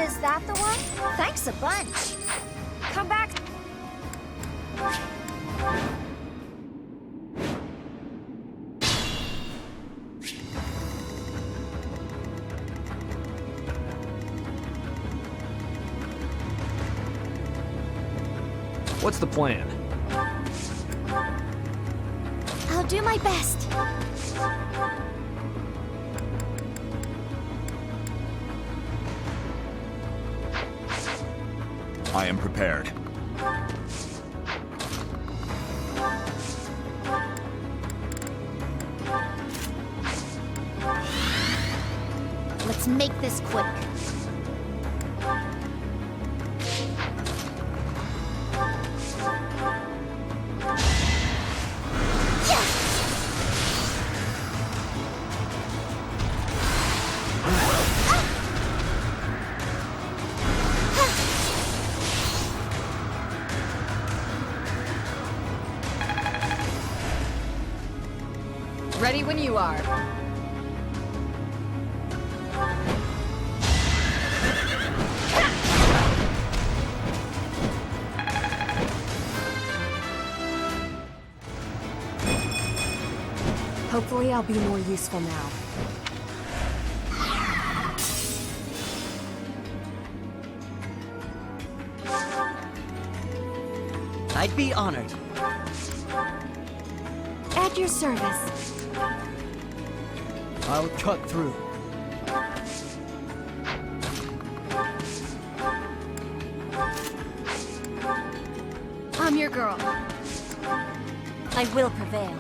Is that the one? Thanks a bunch. Come back. What's the plan? I'll do my best. I am prepared. Let's make this quick. Ready when you are. Hopefully I'll be more useful now. I'd be honored. At your service. I'll cut through. I'm your girl. I will prevail.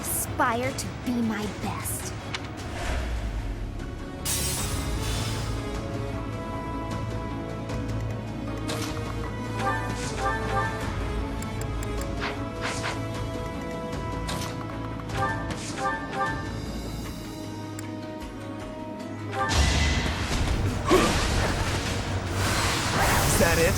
Aspire to be my best. Is that it?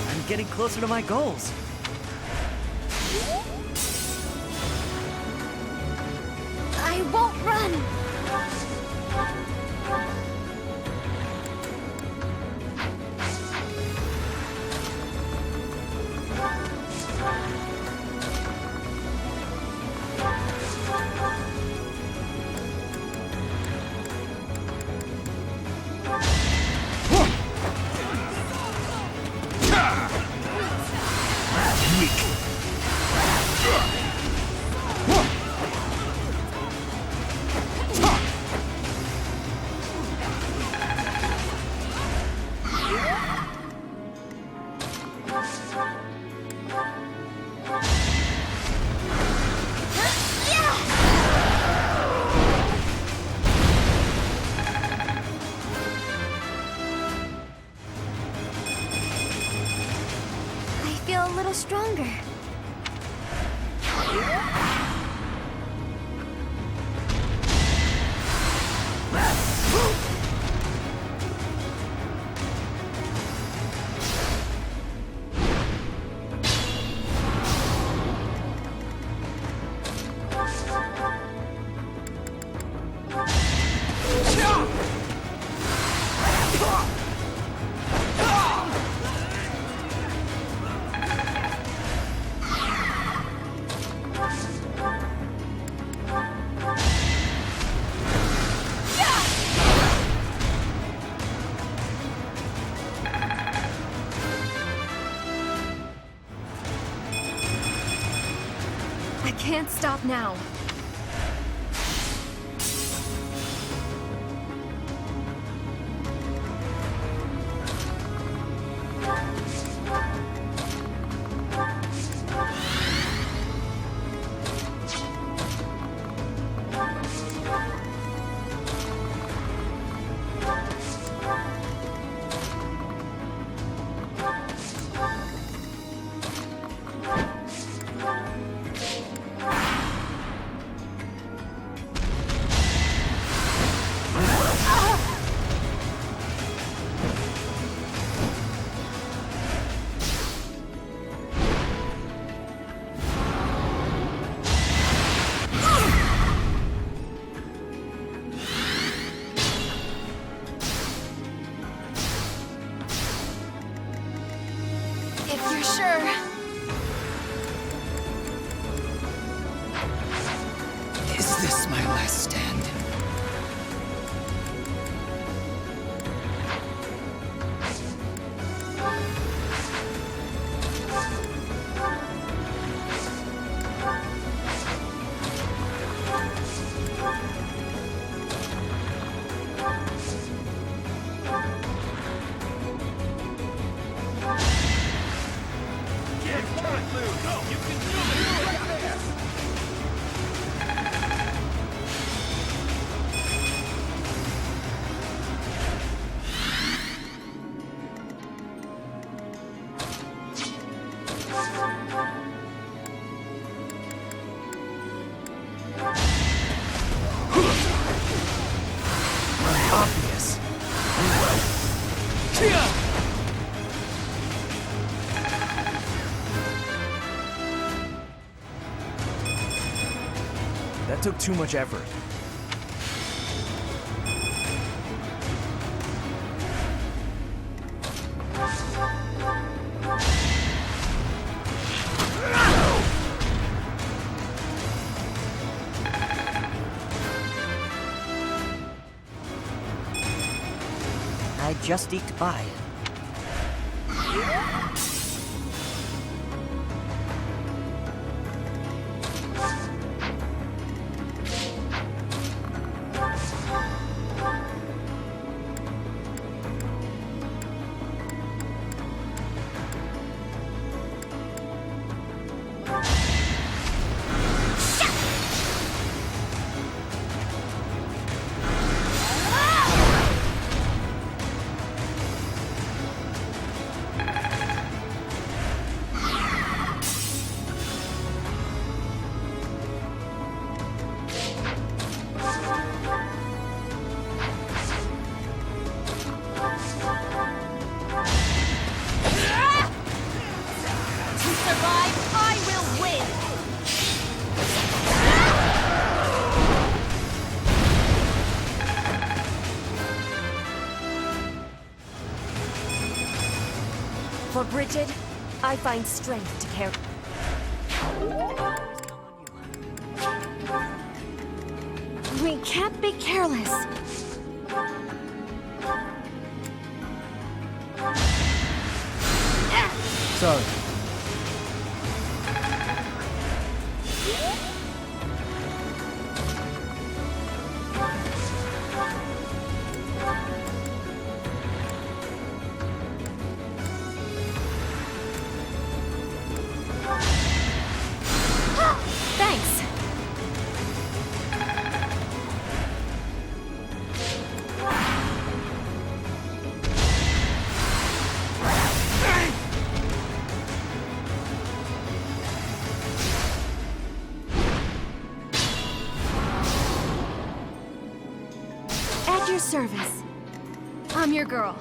I'm getting closer to my goals. I won't run! feel a little stronger. I can't stop now. If you're sure. Is this my last stand? Obvious. That took too much effort. I just eked by. For Bridget, I find strength to carry. We can't be careless. Sorry. Thanks. service. I'm your girl.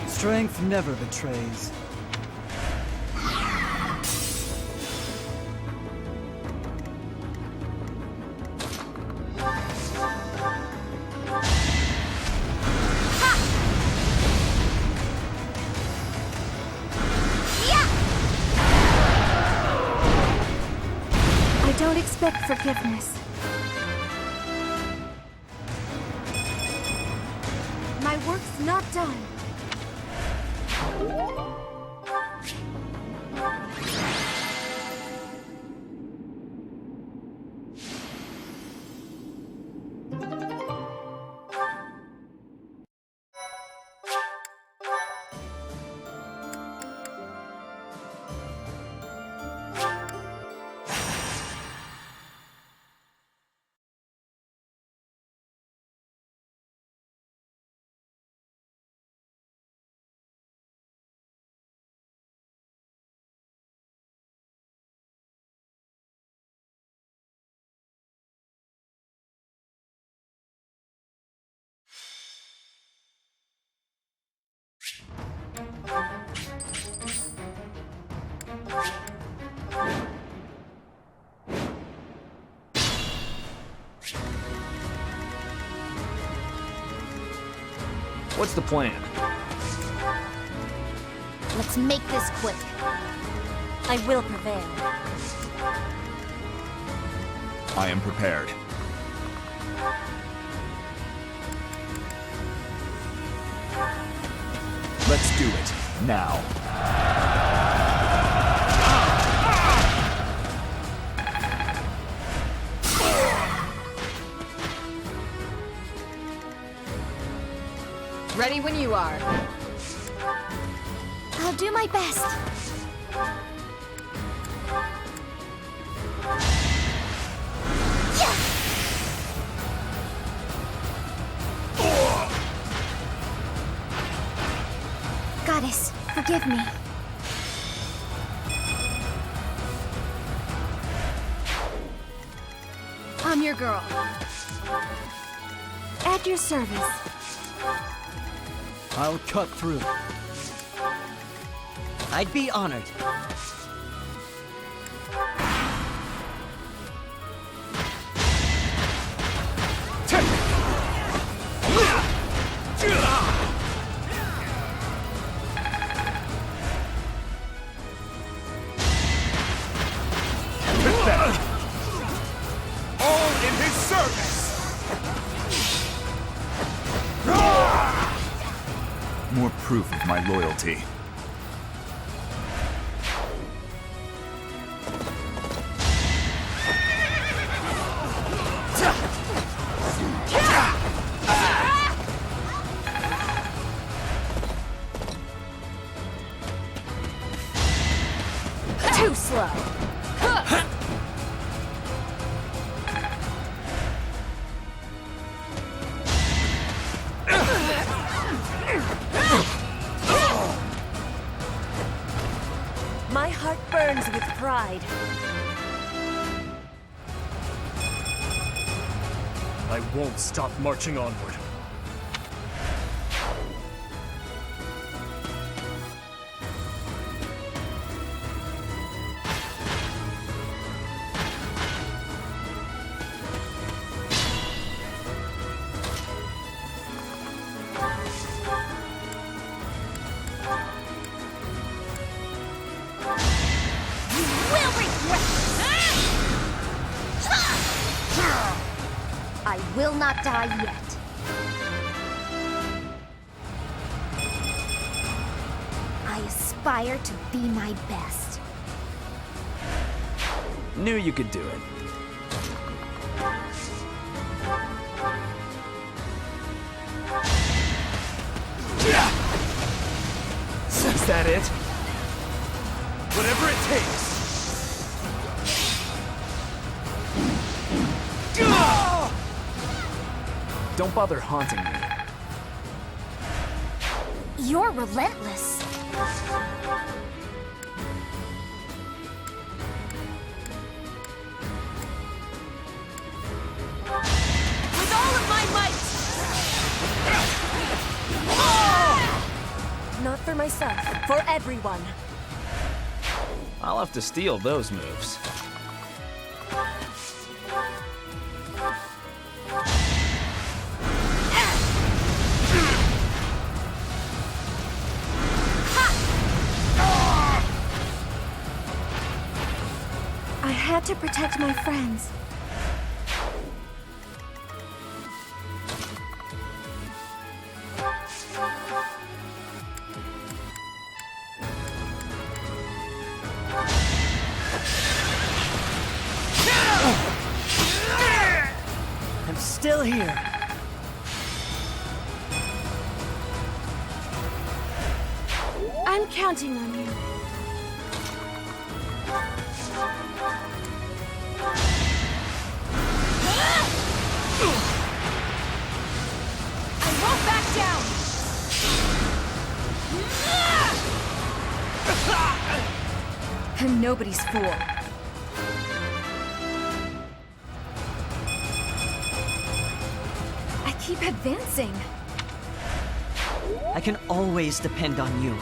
Strength never betrays. I don't expect forgiveness. My work's not done. What's the plan? Let's make this quick. I will prevail. I am prepared. Let's do it, now. Ready when you are. I'll do my best. Goddess, forgive me. I'm your girl. At your service. I'll cut through. I'd be honored. All in his service! More proof of my loyalty. Too slow. My heart burns with pride. I won't stop marching onward. I will not die yet. I aspire to be my best. Knew you could do it. Is that it? Whatever it takes. Don't bother haunting me. You're relentless. With all of my might! Not for myself, for everyone. I'll have to steal those moves. I had to protect my friends. I'm still here. I'm counting on you. I won't back down! I'm nobody's fool. I keep advancing. I can always depend on you.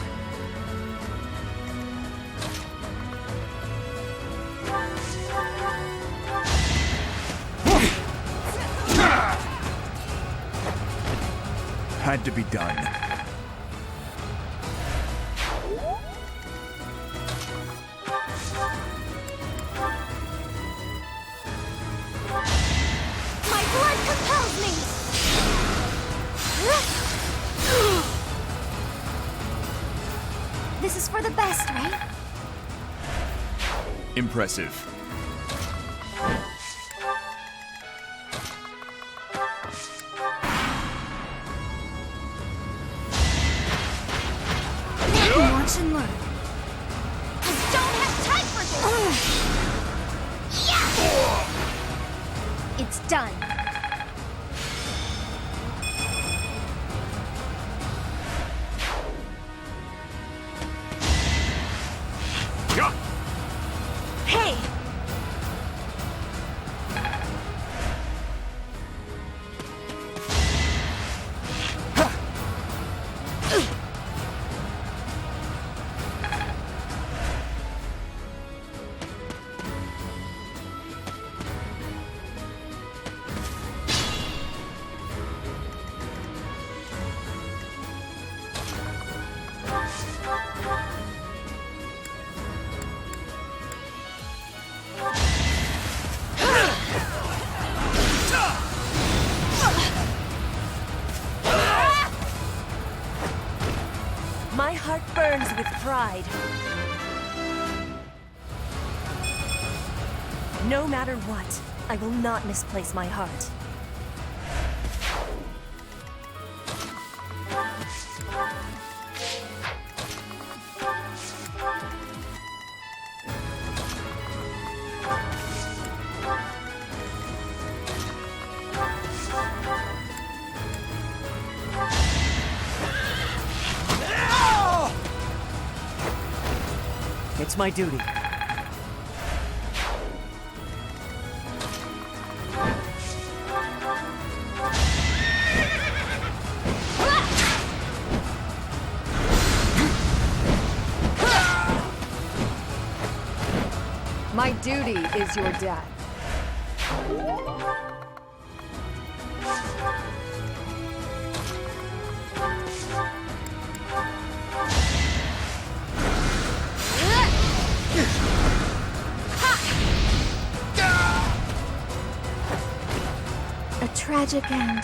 Had to be done. My blood compels me! This is for the best, right? Impressive. Watch and learn. I don't have time for this! Yeah! It's done. Hey! My heart burns with pride. No matter what, I will not misplace my heart. It's my duty. My duty is your death. A tragic end.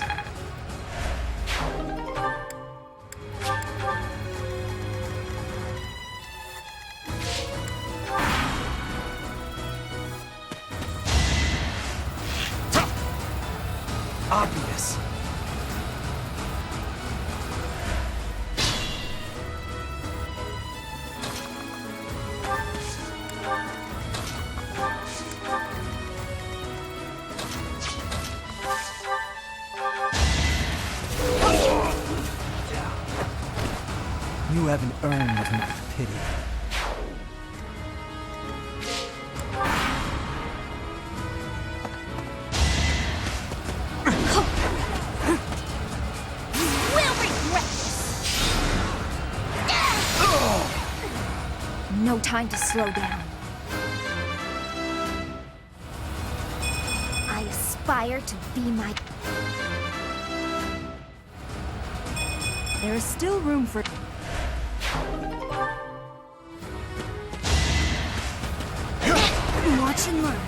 Obvious. You haven't earned my pity. Will regret this! No time to slow down. I aspire to be my... There is still room for... Watch and learn.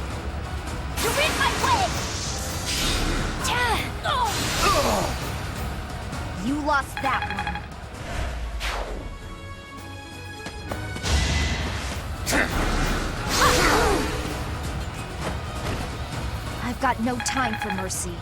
You're in my way! You lost that one. I've got no time for mercy.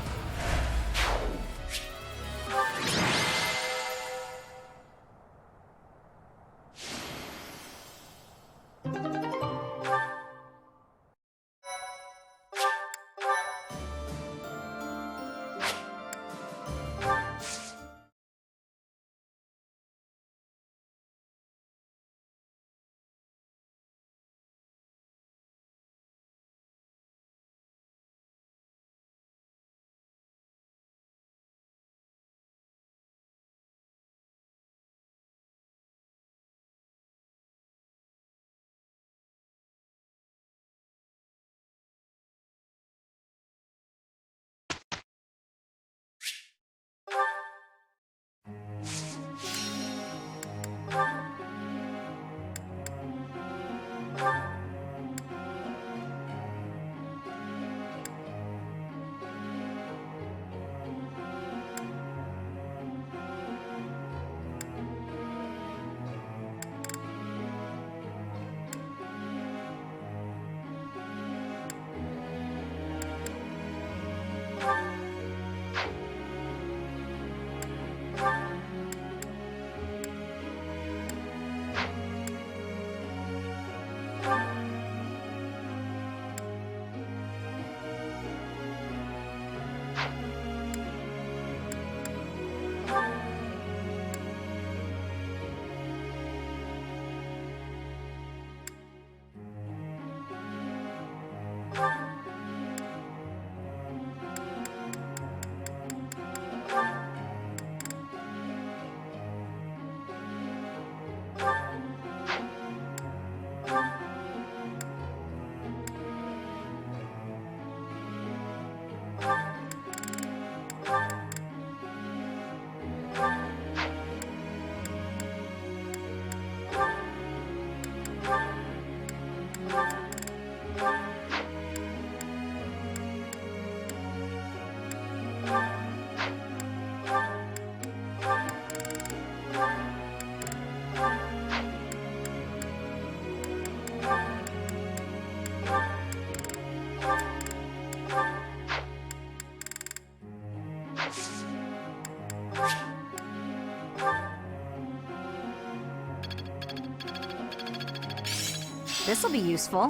This'll be useful.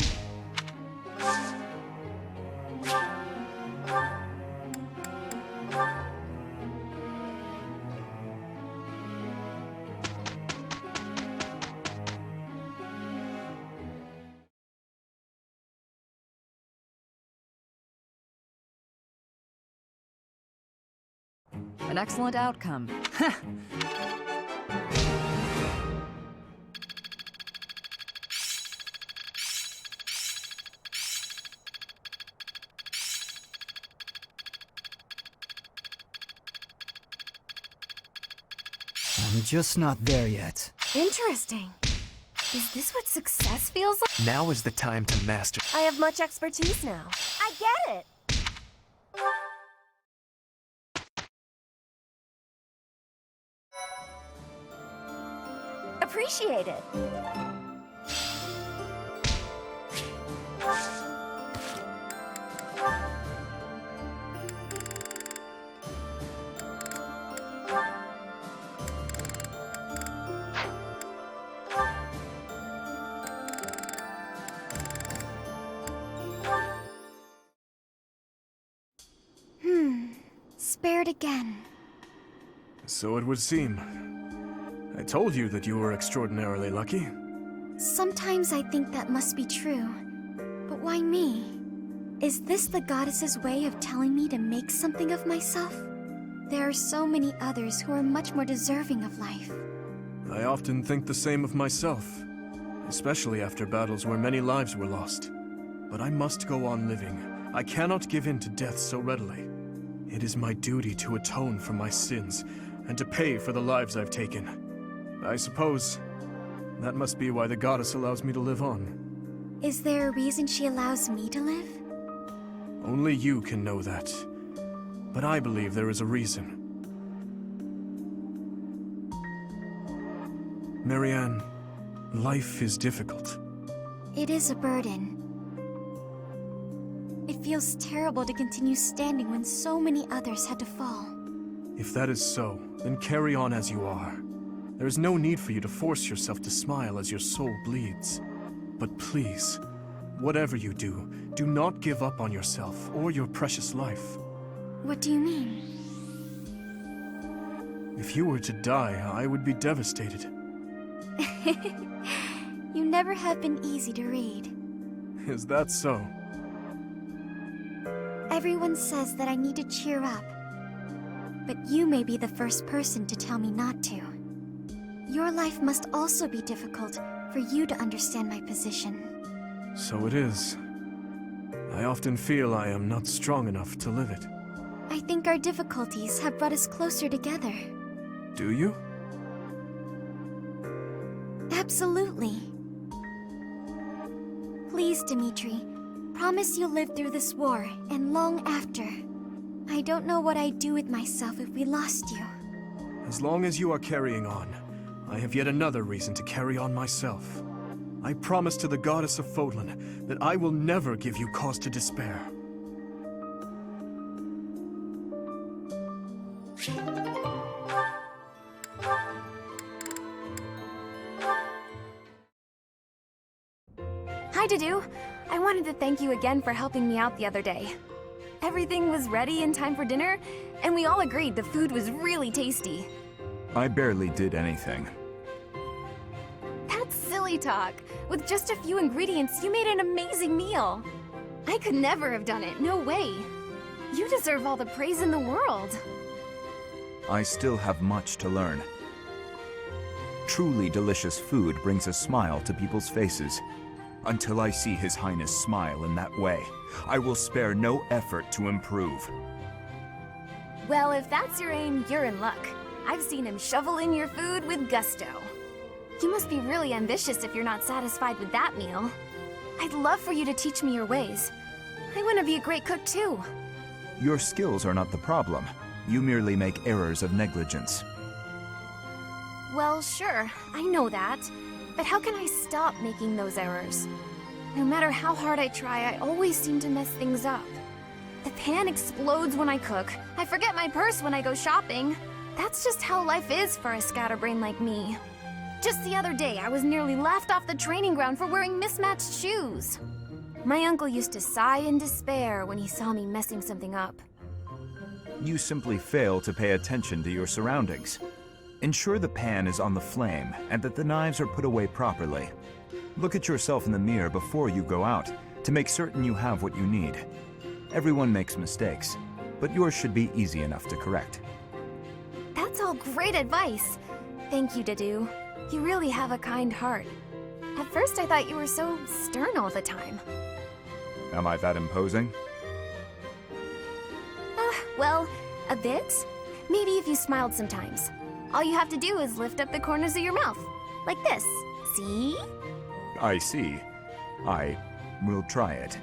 An excellent outcome. I'm just not there yet. Interesting. Is this what success feels like? Now is the time to master. I have much expertise now. I get it. Appreciate it. Spared again. So it would seem. I told you that you were extraordinarily lucky. Sometimes I think that must be true. But why me? Is this the goddess's way of telling me to make something of myself? There are so many others who are much more deserving of life. I often think the same of myself, especially after battles where many lives were lost. But I must go on living. I cannot give in to death so readily. It is my duty to atone for my sins and to pay for the lives I've taken. I suppose that must be why the goddess allows me to live on. Is there a reason she allows me to live? Only you can know that. But I believe there is a reason. Marianne, life is difficult. It is a burden. It feels terrible to continue standing when so many others had to fall. If that is so, then carry on as you are. There is no need for you to force yourself to smile as your soul bleeds. But please, whatever you do, do not give up on yourself or your precious life. What do you mean? If you were to die, I would be devastated. You never have been easy to read. Is that so? Everyone says that I need to cheer up. But you may be the first person to tell me not to. Your life must also be difficult for you to understand my position. So it is. I often feel I am not strong enough to live it. I think our difficulties have brought us closer together. Do you? Absolutely. Please, Dimitri, promise you'll live through this war and long after. I don't know what I'd do with myself if we lost you. As long as you are carrying on, I have yet another reason to carry on myself. I promise to the goddess of Fodlan that I will never give you cause to despair. Hi, Dudu. I wanted to thank you again for helping me out the other day. Everything was ready in time for dinner, and we all agreed the food was really tasty. I barely did anything. That's silly talk. With just a few ingredients, you made an amazing meal. I could never have done it, no way. You deserve all the praise in the world. I still have much to learn. Truly delicious food brings a smile to people's faces. Until I see His Highness smile in that way, I will spare no effort to improve. Well, if that's your aim, you're in luck. I've seen him shovel in your food with gusto. You must be really ambitious if you're not satisfied with that meal. I'd love for you to teach me your ways. I want to be a great cook too. Your skills are not the problem. You merely make errors of negligence. Well, sure, I know that. But how can I stop making those errors? No matter how hard I try, I always seem to mess things up. The pan explodes when I cook. I forget my purse when I go shopping. That's just how life is for a scatterbrain like me. Just the other day, I was nearly laughed off the training ground for wearing mismatched shoes. My uncle used to sigh in despair when he saw me messing something up. You simply fail to pay attention to your surroundings. Ensure the pan is on the flame and that the knives are put away properly. Look at yourself in the mirror before you go out to make certain you have what you need. Everyone makes mistakes, but yours should be easy enough to correct. That's all great advice. Thank you, Dudu. You really have a kind heart. At first, I thought you were so stern all the time. Am I that imposing? Well, a bit. Maybe if you smiled sometimes. All you have to do is lift up the corners of your mouth. Like this. See? I see. I will try it.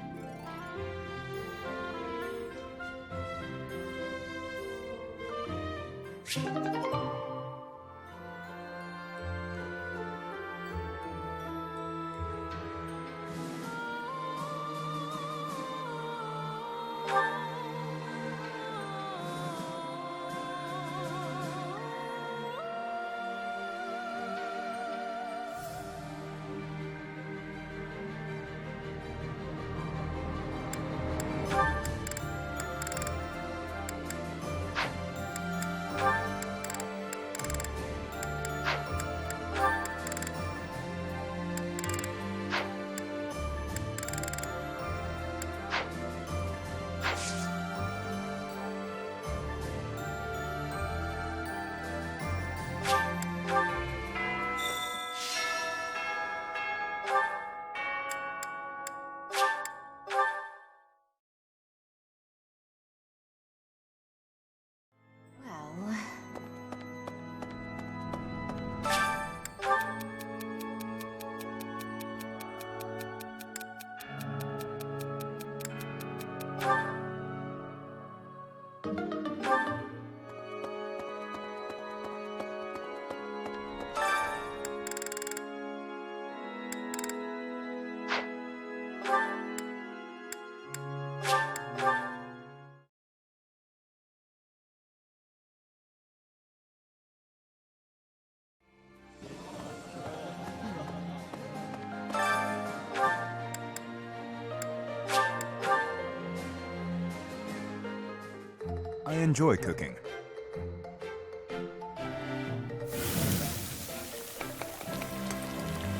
enjoy cooking.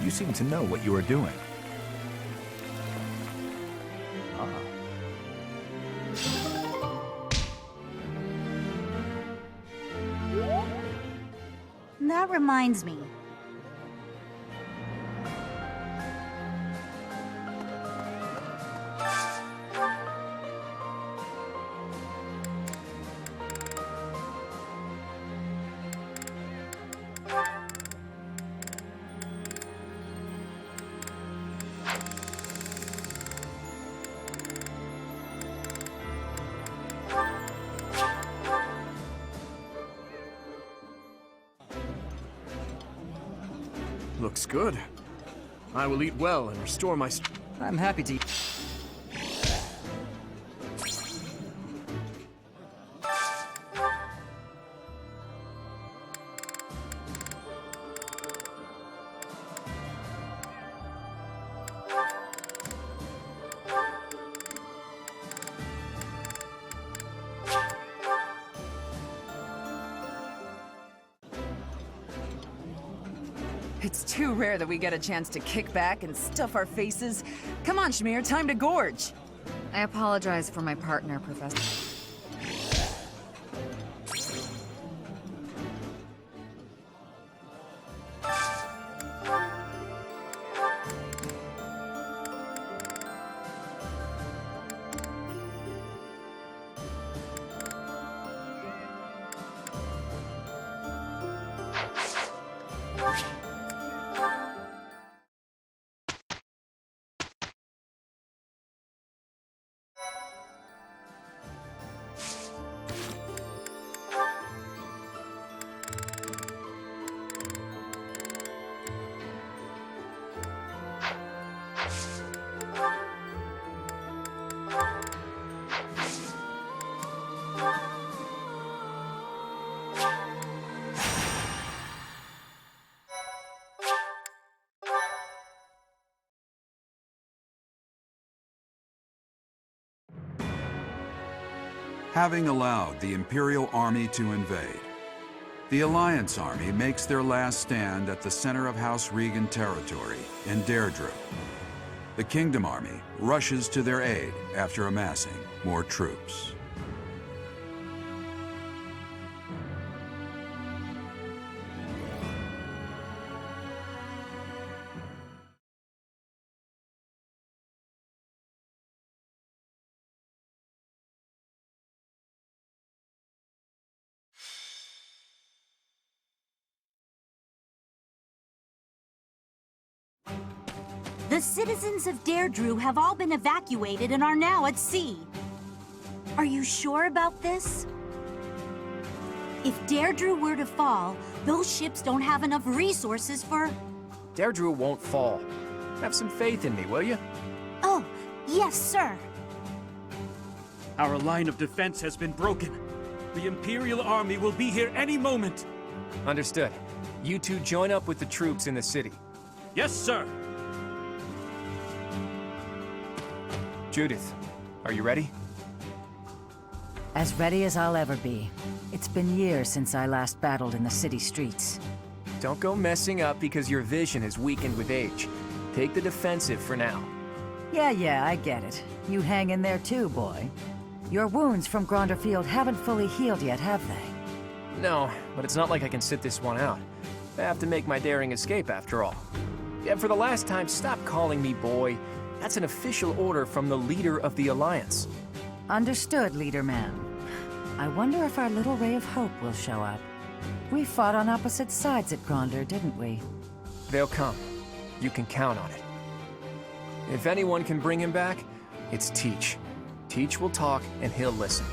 You seem to know what you are doing. That reminds me. Looks good. I will eat well and restore my I'm happy to. It's too rare that we get a chance to kick back and stuff our faces. Come on, Shmear, time to gorge. I apologize for my partner, Professor. Having allowed the Imperial Army to invade, the Alliance Army makes their last stand at the center of House Regan territory in Deirdre. The Kingdom Army rushes to their aid after amassing more troops. The citizens of Deirdre have all been evacuated and are now at sea. Are you sure about this? If Deirdre were to fall, those ships don't have enough resources for... Deirdre won't fall. Have some faith in me, will you? Oh, yes, sir. Our line of defense has been broken. The Imperial Army will be here any moment. Understood. You two join up with the troops in the city. Yes, sir. Judith, are you ready? As ready as I'll ever be. It's been years since I last battled in the city streets. Don't go messing up because your vision has weakened with age. Take the defensive for now. Yeah, I get it. You hang in there too, boy. Your wounds from Gronderfield haven't fully healed yet, have they? No, but it's not like I can sit this one out. I have to make my daring escape after all. Yeah, for the last time, stop calling me boy. That's an official order from the leader of the Alliance. Understood, Leader Man. I wonder if our little ray of hope will show up. We fought on opposite sides at Gronder, didn't we? They'll come. You can count on it. If anyone can bring him back, it's Teach. Teach will talk and he'll listen.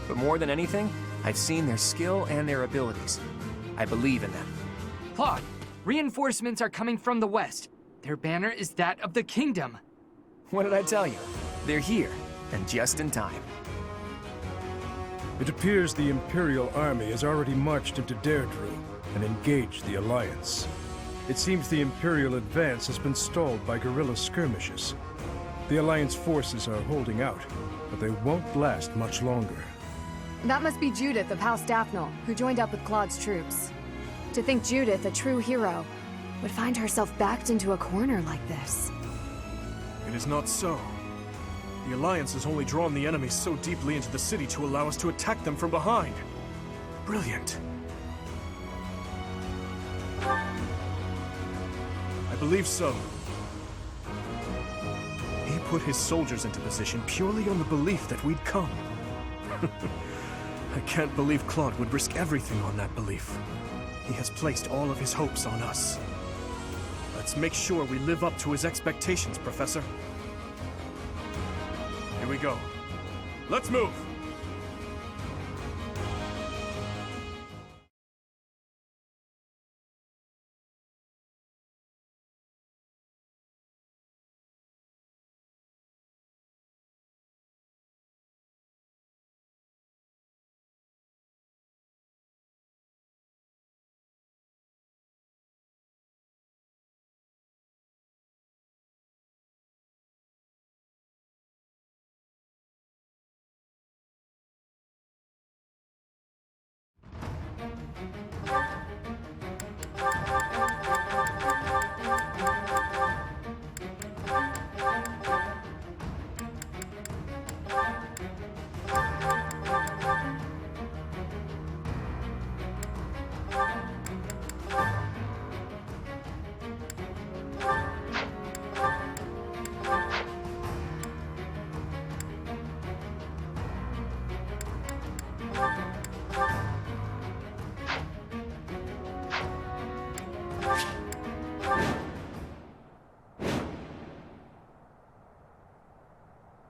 But more than anything, I've seen their skill and their abilities. I believe in them. Claude, reinforcements are coming from the west. Their banner is that of the kingdom. What did I tell you? They're here, and just in time. It appears the Imperial Army has already marched into Deirdre and engaged the Alliance. It seems the Imperial advance has been stalled by guerrilla skirmishes. The Alliance forces are holding out, but they won't last much longer. That must be Judith of House Daphne, who joined up with Claude's troops. To think Judith, a true hero, would find herself backed into a corner like this. It is not so. The Alliance has only drawn the enemies so deeply into the city to allow us to attack them from behind. Brilliant. I believe so. He put his soldiers into position purely on the belief that we'd come. I can't believe Claude would risk everything on that belief. He has placed all of his hopes on us. Let's make sure we live up to his expectations, Professor. Here we go. Let's move!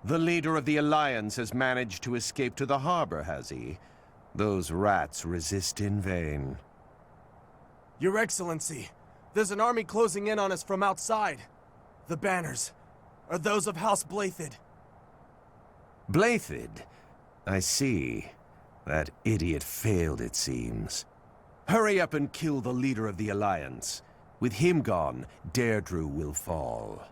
The leader of the Alliance has managed to escape to the harbor, has he? Those rats resist in vain. Your Excellency, there's an army closing in on us from outside. The banners are those of House Blathid. Blathid? I see. That idiot failed, it seems. Hurry up and kill the leader of the Alliance. With him gone, Deirdre will fall.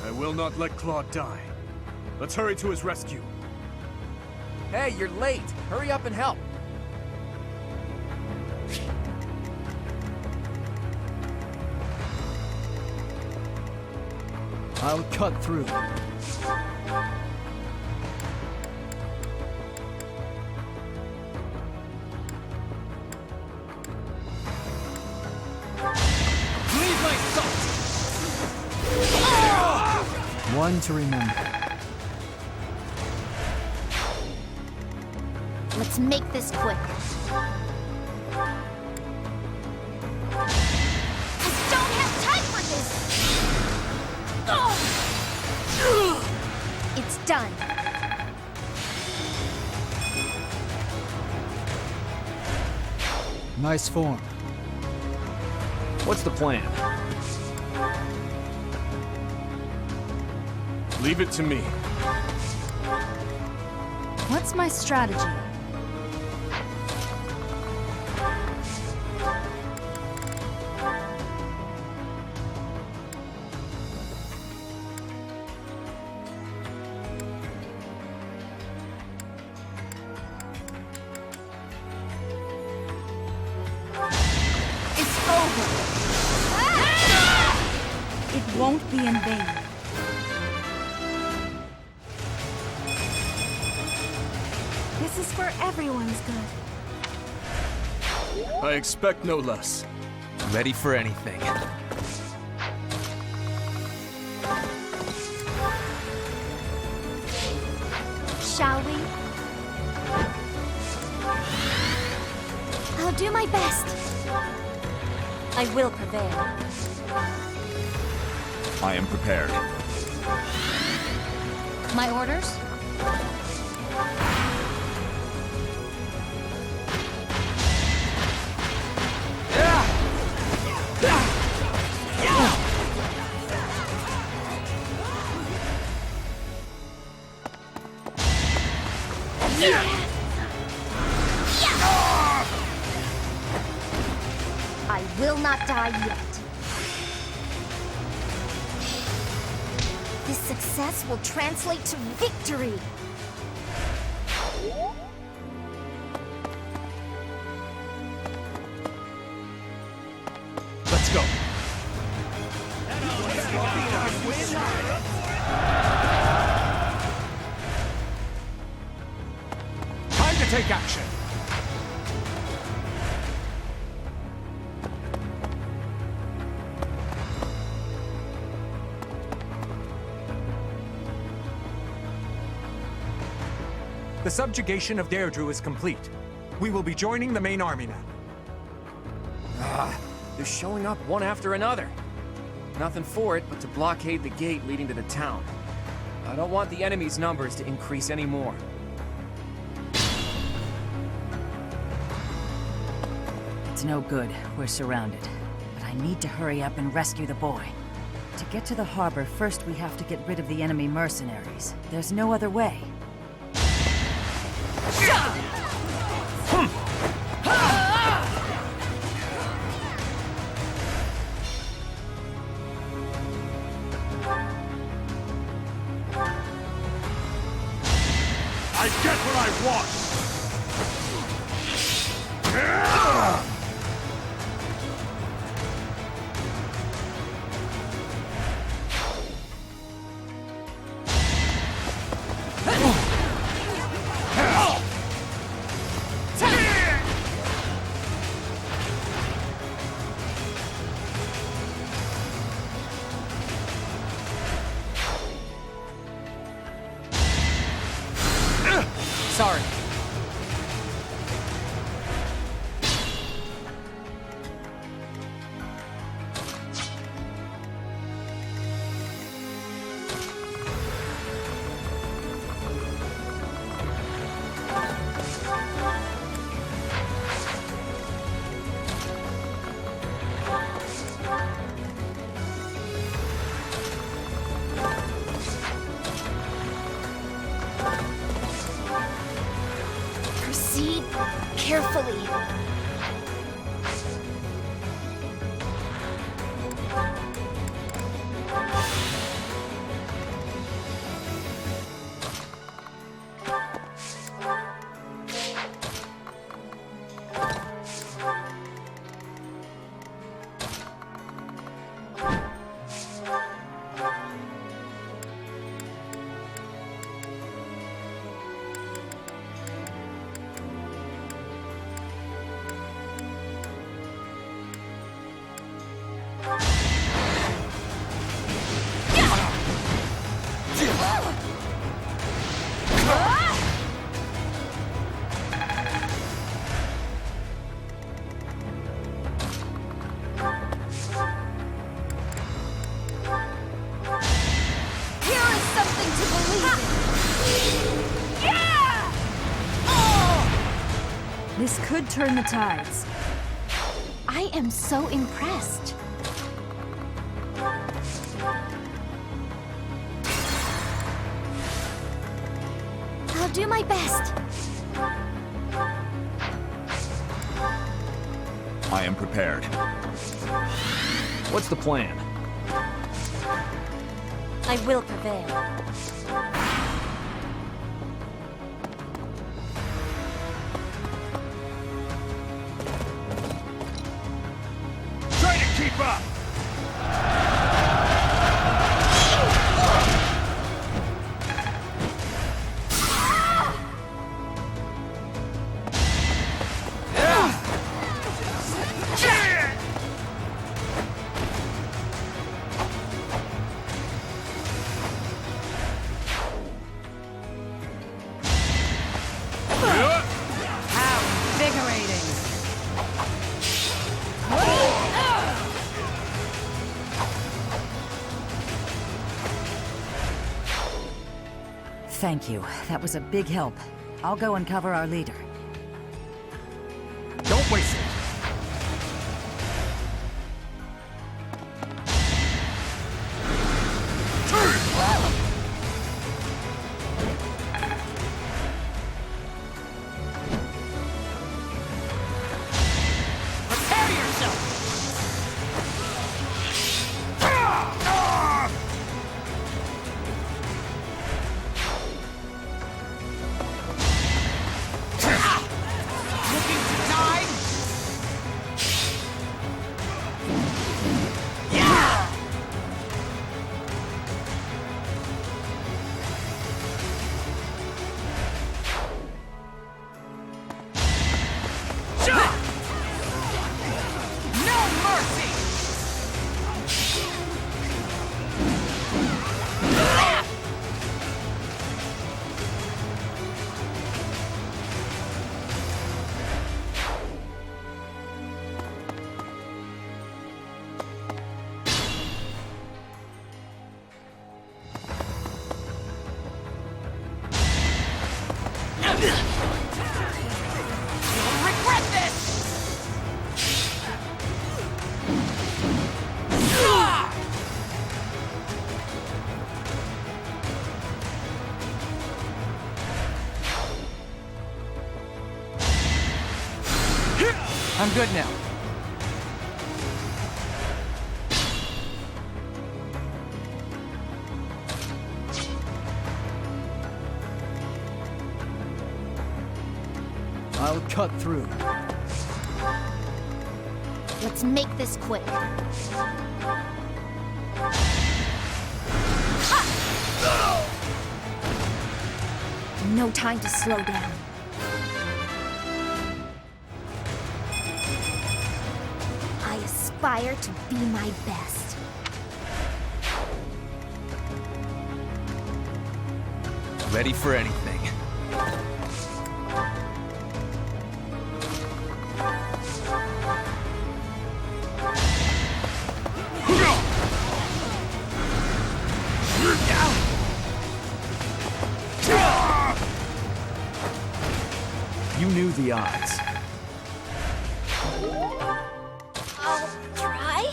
I will not let Claude die. Let's hurry to his rescue. Hey, you're late. Hurry up and help. I'll cut through. Leave my sight! One to remember. Let's make this quick. I don't have time for this! It's done. Nice form. What's the plan? Leave it to me. What's my strategy? It's over. It won't be in vain. This is for everyone's good. I expect no less. Ready for anything. Shall we? I'll do my best. I will prevail. I am prepared. My orders? I will not die yet. This success will translate to victory! Let's go. Time to take action. The subjugation of Deirdre is complete. We will be joining the main army now. They're showing up one after another. Nothing for it but to blockade the gate leading to the town. I don't want the enemy's numbers to increase any more. It's no good. We're surrounded. But I need to hurry up and rescue the boy. To get to the harbor, first we have to get rid of the enemy mercenaries. There's no other way. I get what I want! Sorry. Proceed carefully. This could turn the tides. I am so impressed. I'll do my best. I am prepared. What's the plan? I will prevail. Try to keep up! Thank you. That was a big help. I'll go and cover our leader. Don't waste it. Prepare yourself! I'm good now. I'll cut through. Let's make this quick. No time to slow down. I aspire to be my best. Ready for anything. You knew the odds. I'll try.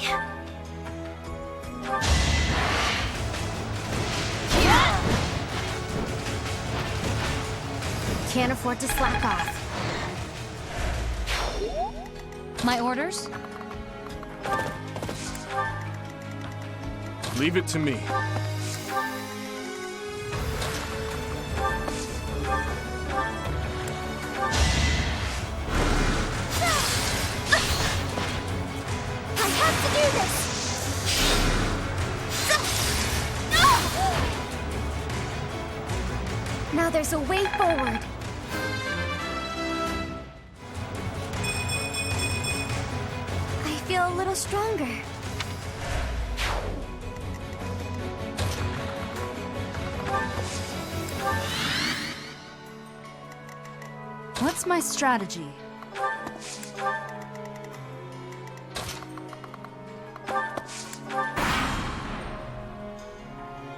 Can't afford to slack off. My orders? Leave it to me. Now there's a way forward. I feel a little stronger. What's my strategy?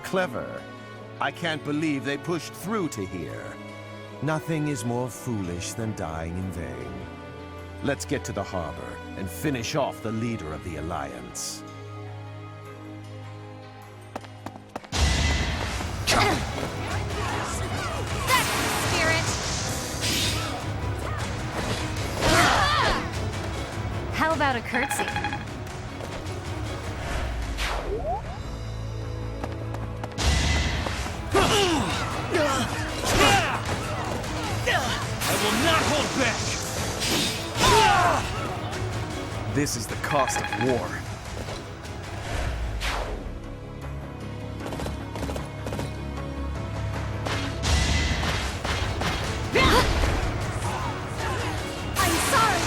Clever. I can't believe they pushed through to here. Nothing is more foolish than dying in vain. Let's get to the harbor and finish off the leader of the Alliance. That's the spirit! How about a curtsy? I will not hold back! This is the cost of war. I'm sorry!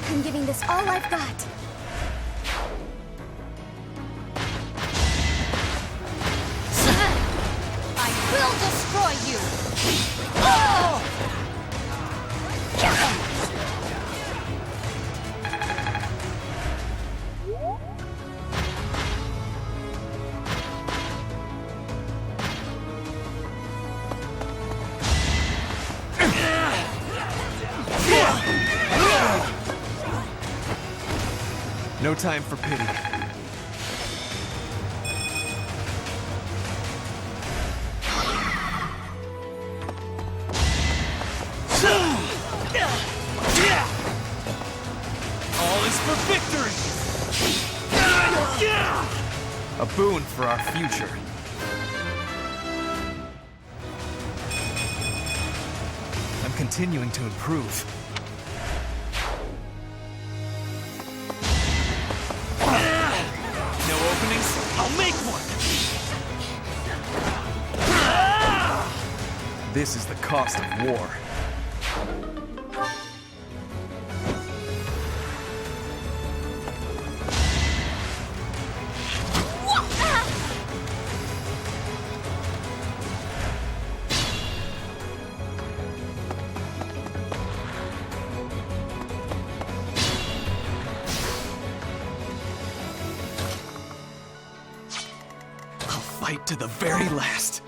I'm giving this all I've got. I will destroy you! No time for pity. All is for victory! A boon for our future. I'm continuing to improve. No openings? I'll make one! This is the cost of war. Fight to the very last.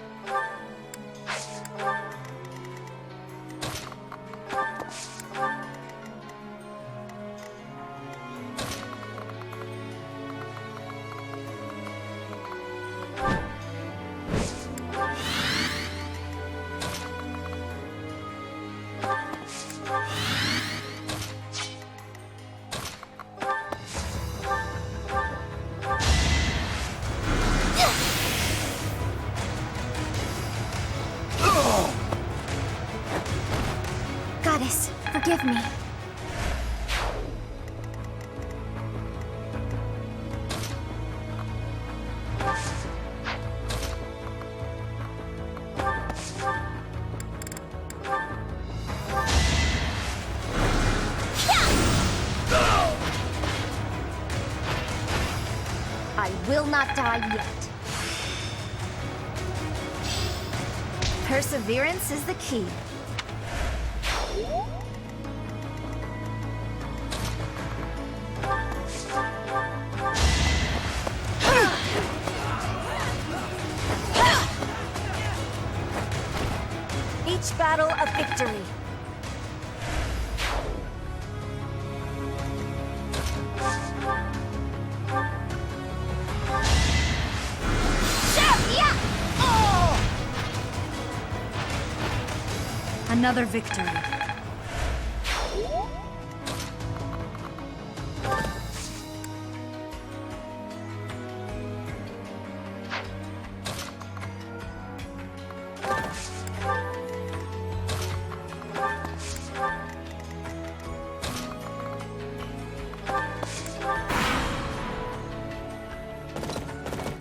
Forgive me. I will not die yet. Perseverance is the key. Each battle a victory. Another victory.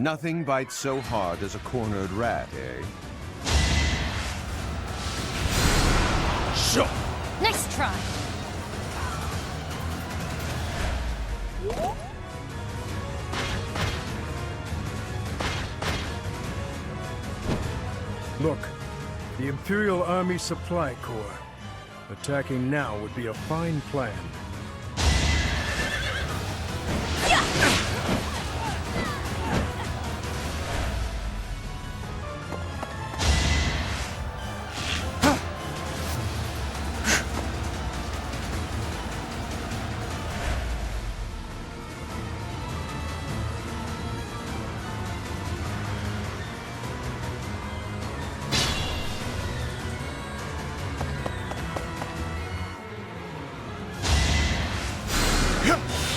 Nothing bites so hard as a cornered rat, eh? Sure. Nice try. Look, the Imperial Army Supply Corps. Attacking now would be a fine plan.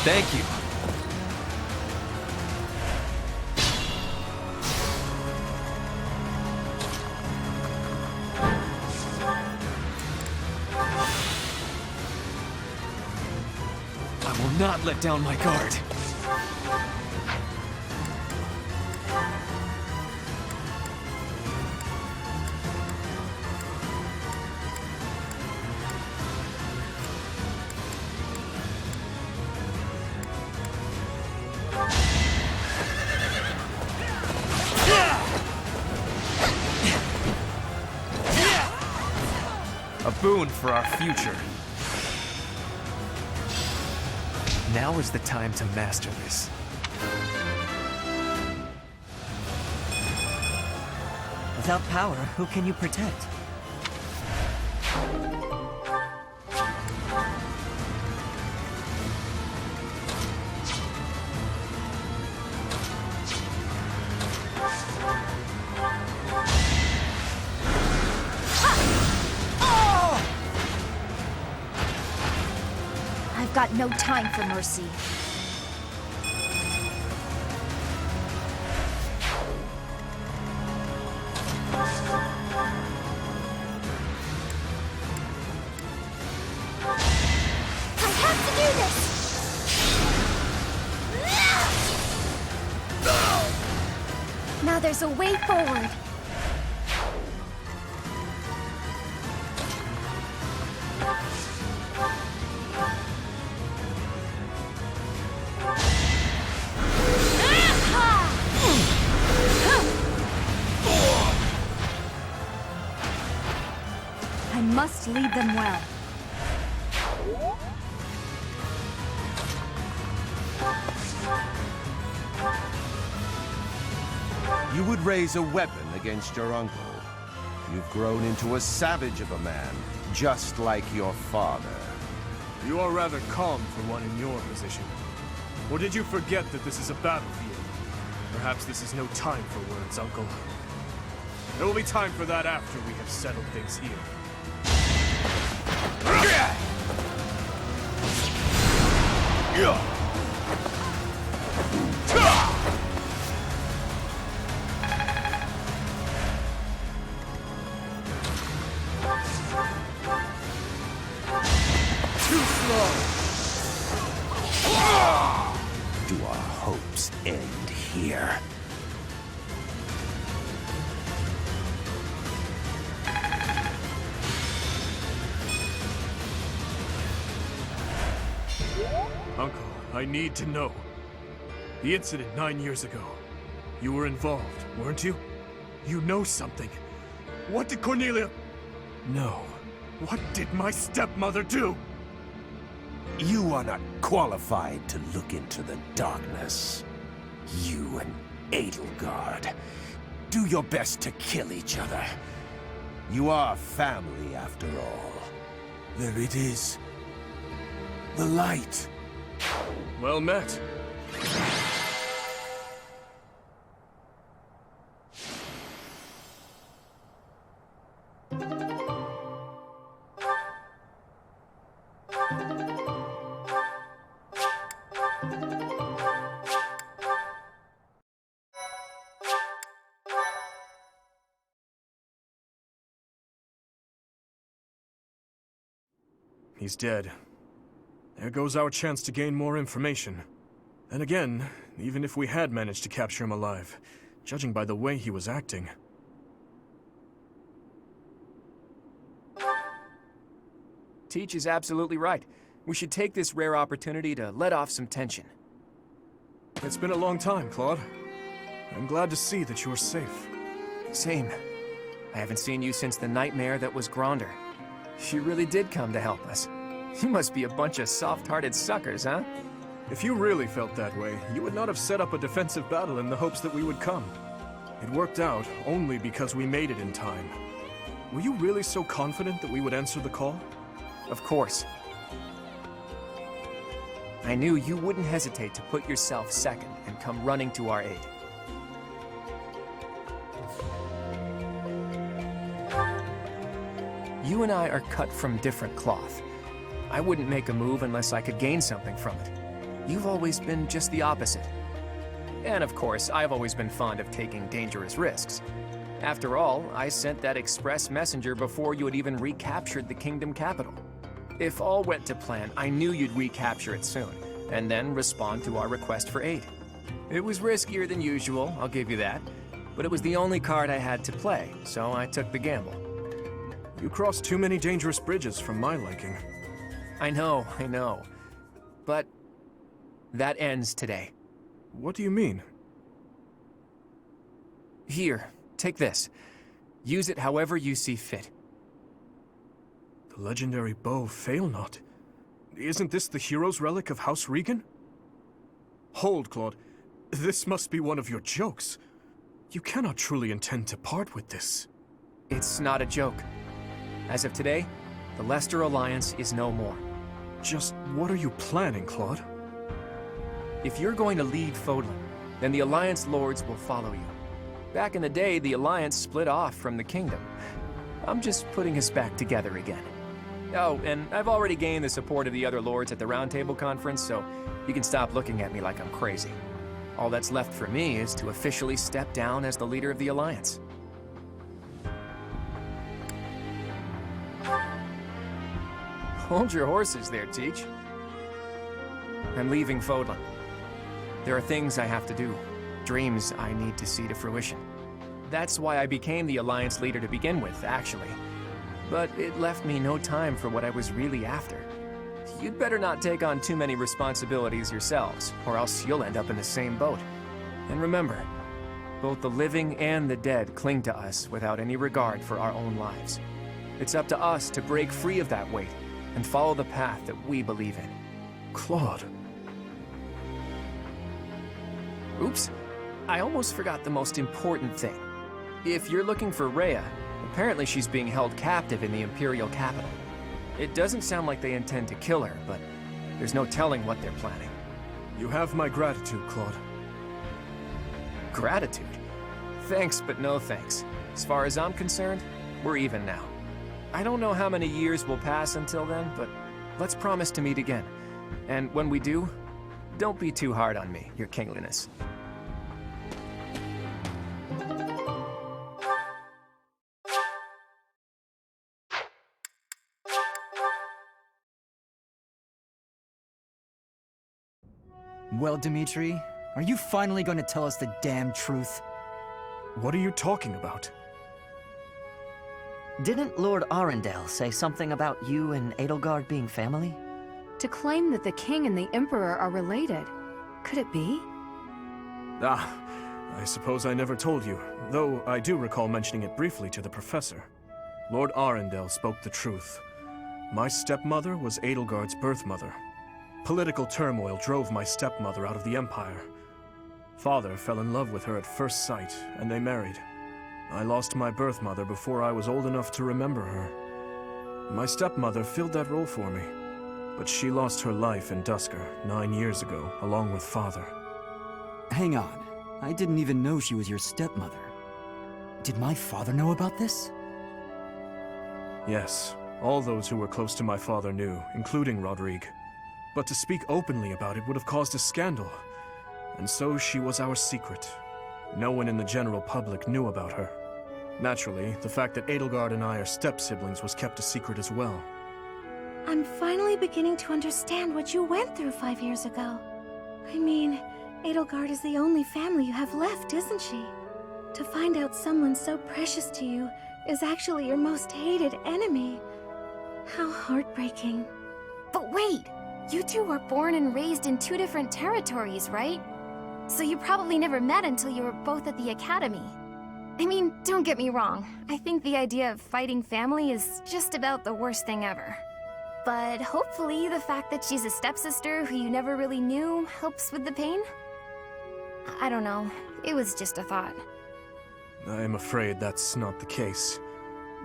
Thank you. I will not let down my guard. A boon for our future. Now is the time to master this. Without power, who can you protect? I've got no time for mercy. I have to do this! Now there's a way forward. I must lead them well. You would raise a weapon against your uncle. You've grown into a savage of a man, just like your father. You are rather calm for one in your position. Or did you forget that this is a battlefield? Perhaps this is no time for words, Uncle. There will be time for that after we have settled things here. here. Uncle, I need to know. The incident 9 years ago. You were involved, weren't you? You know something. What did Cornelia... No. What did my stepmother do? You are not qualified to look into the darkness. You and Edelgard. Do your best to kill each other. You are family, after all. There it is. The light. Well met. He's dead. There goes our chance to gain more information. And again, even if we had managed to capture him alive, judging by the way he was acting... Teach is absolutely right. We should take this rare opportunity to let off some tension. It's been a long time, Claude. I'm glad to see that you're safe. Same. I haven't seen you since the nightmare that was Gronder. She really did come to help us. You must be a bunch of soft-hearted suckers, huh? If you really felt that way, you would not have set up a defensive battle in the hopes that we would come. It worked out only because we made it in time. Were you really so confident that we would answer the call? Of course. I knew you wouldn't hesitate to put yourself second and come running to our aid. You and I are cut from different cloth. I wouldn't make a move unless I could gain something from it. You've always been just the opposite. And of course, I've always been fond of taking dangerous risks. After all, I sent that express messenger before you had even recaptured the kingdom capital. If all went to plan, I knew you'd recapture it soon, and then respond to our request for aid. It was riskier than usual, I'll give you that, but it was the only card I had to play, so I took the gamble. You crossed too many dangerous bridges for my liking. I know. But that ends today. What do you mean? Here, take this. Use it however you see fit. The legendary bow Failnaught. Isn't this the hero's relic of House Regan? Hold, Claude. This must be one of your jokes. You cannot truly intend to part with this. It's not a joke. As of today, the Leicester Alliance is no more. Just what are you planning, Claude? If you're going to lead Fodlan, then the Alliance Lords will follow you. Back in the day, the Alliance split off from the Kingdom. I'm just putting us back together again. Oh, and I've already gained the support of the other Lords at the Roundtable Conference, so you can stop looking at me like I'm crazy. All that's left for me is to officially step down as the leader of the Alliance. Hold your horses there, Teach. I'm leaving Fodlan. There are things I have to do, dreams I need to see to fruition. That's why I became the Alliance leader to begin with, actually. But it left me no time for what I was really after. You'd better not take on too many responsibilities yourselves, or else you'll end up in the same boat. And remember, both the living and the dead cling to us without any regard for our own lives. It's up to us to break free of that weight and follow the path that we believe in. Claude. Oops, I almost forgot the most important thing. If you're looking for Rhea, apparently she's being held captive in the Imperial capital. It doesn't sound like they intend to kill her, but there's no telling what they're planning. You have my gratitude, Claude. Gratitude? Thanks, but no thanks. As far as I'm concerned, we're even now. I don't know how many years will pass until then, but let's promise to meet again. And when we do, don't be too hard on me, Your Kingliness. Well, Dimitri, Are you finally going to tell us the damn truth? What are you talking about? Didn't Lord Arundel say something about you and Edelgard being family? To claim that the king and the emperor are related. Could it be? Ah, I suppose I never told you, though I do recall mentioning it briefly to the professor. Lord Arundel spoke the truth. My stepmother was Edelgard's birth mother. Political turmoil drove my stepmother out of the Empire. Father fell in love with her at first sight, and they married. I lost my birth mother before I was old enough to remember her. My stepmother filled that role for me, but she lost her life in Dusker 9 years ago, along with Father. Hang on. I didn't even know she was your stepmother. Did my father know about this? Yes, all those who were close to my father knew, including Rodrigue. But to speak openly about it would have caused a scandal, and so she was our secret. No one in the general public knew about her. Naturally, the fact that Edelgard and I are step-siblings was kept a secret as well. I'm finally beginning to understand what you went through 5 years ago. I mean, Edelgard is the only family you have left, isn't she? To find out someone so precious to you is actually your most hated enemy. How heartbreaking. But wait! You two were born and raised in 2 different territories, right? So you probably never met until you were both at the academy. I mean, don't get me wrong. I think the idea of fighting family is just about the worst thing ever. But hopefully the fact that she's a stepsister who you never really knew helps with the pain? I don't know. It was just a thought. I'm afraid that's not the case.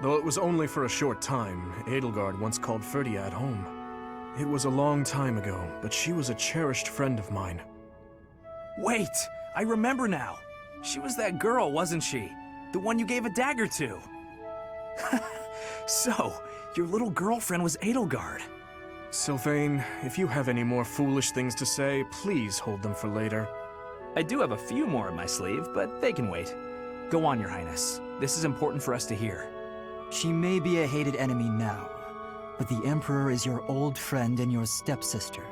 Though it was only for a short time, Edelgard once called Ferdiad home. It was a long time ago, but she was a cherished friend of mine. Wait! I remember now! She was that girl, wasn't she? The one you gave a dagger to. So, your little girlfriend was Edelgard. Sylvain, if you have any more foolish things to say, please hold them for later. I do have a few more in my sleeve, but they can wait. Go on, Your Highness. This is important for us to hear. She may be a hated enemy now, but the Emperor is your old friend and your stepsister.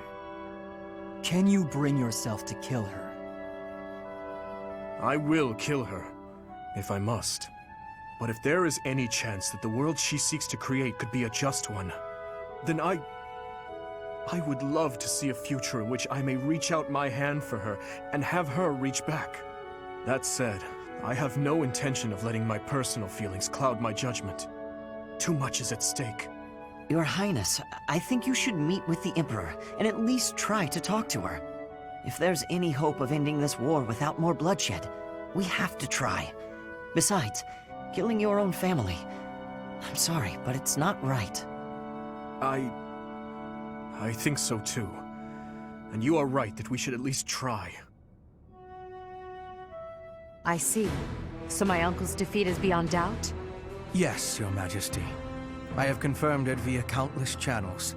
Can you bring yourself to kill her? I will kill her, if I must. But if there is any chance that the world she seeks to create could be a just one, then I would love to see a future in which I may reach out my hand for her and have her reach back. That said, I have no intention of letting my personal feelings cloud my judgment. Too much is at stake. Your Highness, I think you should meet with the Emperor and at least try to talk to her. If there's any hope of ending this war without more bloodshed, we have to try. Besides, killing your own family, I'm sorry, but it's not right. I think so too. And you are right that we should at least try. I see. So my uncle's defeat is beyond doubt? Yes, Your Majesty. I have confirmed it via countless channels.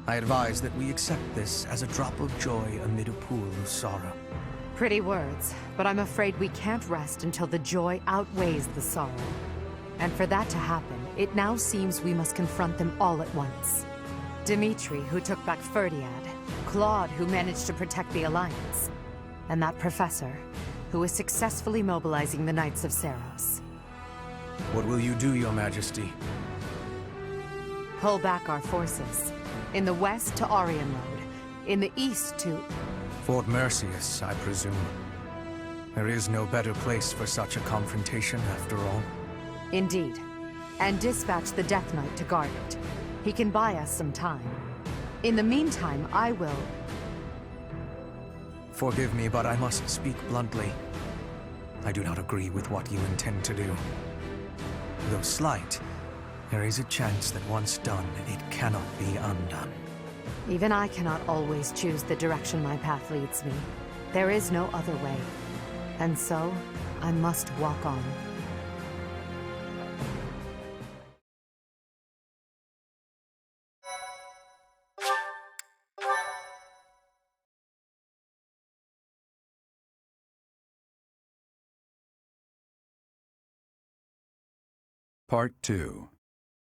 I advise that we accept this as a drop of joy amid a pool of sorrow. Pretty words, but I'm afraid we can't rest until the joy outweighs the sorrow. And for that to happen, it now seems we must confront them all at once. Dimitri, who took back Ferdiad, Claude, who managed to protect the Alliance, and that professor, who is successfully mobilizing the Knights of Seros. What will you do, Your Majesty? Pull back our forces. In the west to Arian Road, in the east to... Fort Mercius, I presume. There is no better place for such a confrontation, after all. Indeed. And dispatch the Death Knight to guard it. He can buy us some time. In the meantime, I will... Forgive me, but I must speak bluntly. I do not agree with what you intend to do. Though slight, there is a chance that once done, it cannot be undone. Even I cannot always choose the direction my path leads me. There is no other way. And so, I must walk on. Part 2.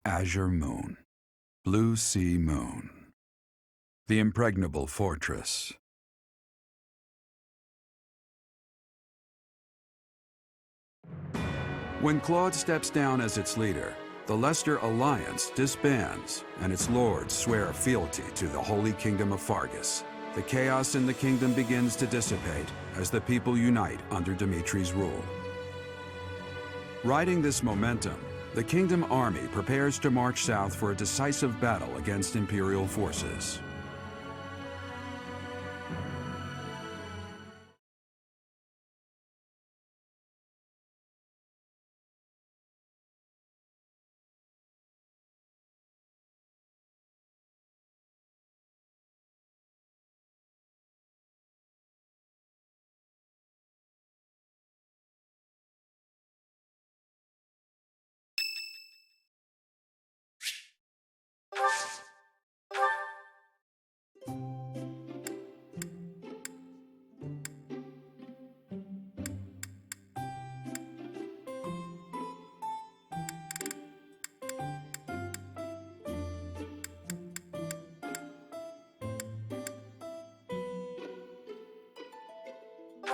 Azure Moon. Blue Sea Moon. The Impregnable Fortress. When Claude steps down as its leader, the Leicester Alliance disbands, and its lords swear fealty to the Holy Kingdom of Fargus. The chaos in the kingdom begins to dissipate as the people unite under Dimitri's rule. Riding this momentum, the Kingdom Army prepares to march south for a decisive battle against Imperial forces.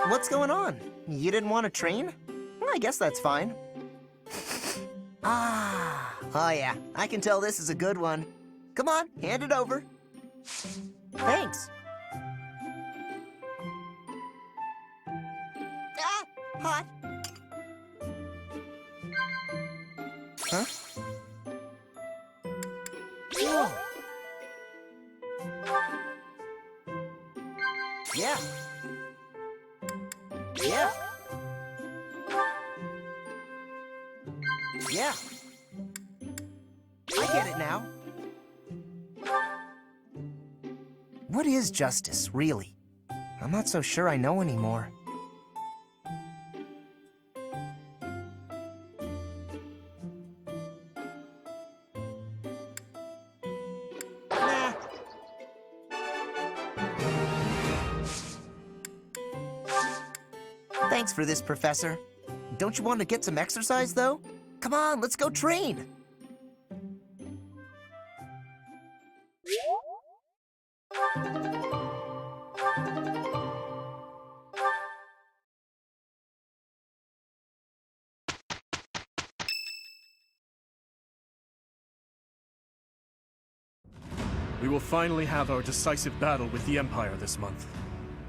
What's going on? You didn't want to train? Well, I guess that's fine. Oh yeah, I can tell this is a good one. Come on, hand it over. Thanks. Ah, hot. Huh? Whoa. Yeah. Yeah. Yeah. I get it now. What is justice, really? I'm not so sure I know anymore. Nah. Thanks for this, Professor. Don't you want to get some exercise, though? Come on, let's go train! We will finally have our decisive battle with the Empire this month.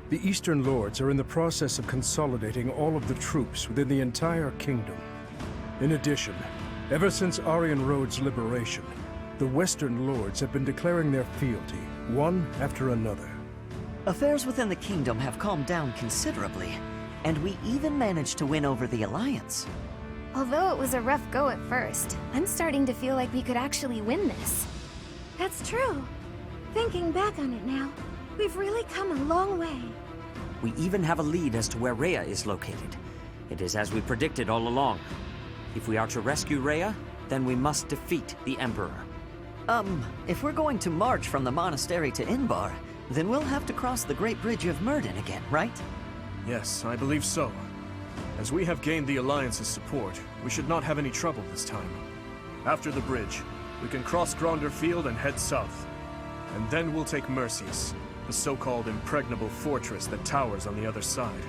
The Eastern Lords are in the process of consolidating all of the troops within the entire kingdom. In addition, ever since Aryan Road's liberation, the Western Lords have been declaring their fealty, one after another. Affairs within the kingdom have calmed down considerably, and we even managed to win over the Alliance. Although it was a rough go at first, I'm starting to feel like we could actually win this. That's true. Thinking back on it now, we've really come a long way. We even have a lead as to where Rhea is located. It is as we predicted all along. If we are to rescue Rhea, then we must defeat the Emperor. If we're going to march from the monastery to Inbar, then we'll have to cross the Great Bridge of Myrddin again, right? Yes, I believe so. As we have gained the Alliance's support, we should not have any trouble this time. After the bridge, we can cross Gronder Field and head south. And then we'll take Mercius, the so-called impregnable fortress that towers on the other side.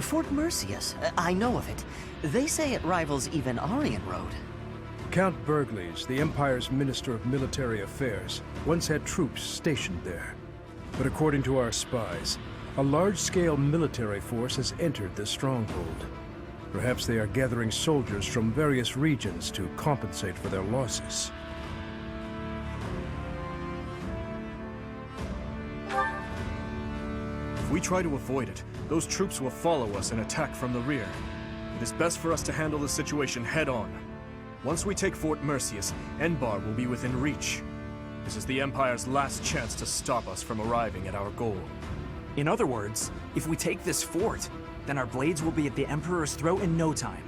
Fort Mercius, I know of it. They say it rivals even Aryan Road. Count Burgles, the Empire's Minister of Military Affairs, once had troops stationed there. But according to our spies, a large-scale military force has entered the stronghold. Perhaps they are gathering soldiers from various regions to compensate for their losses. If we try to avoid it, those troops will follow us and attack from the rear. It is best for us to handle the situation head-on. Once we take Fort Mercius, Enbar will be within reach. This is the Empire's last chance to stop us from arriving at our goal. In other words, if we take this fort, then our blades will be at the Emperor's throat in no time.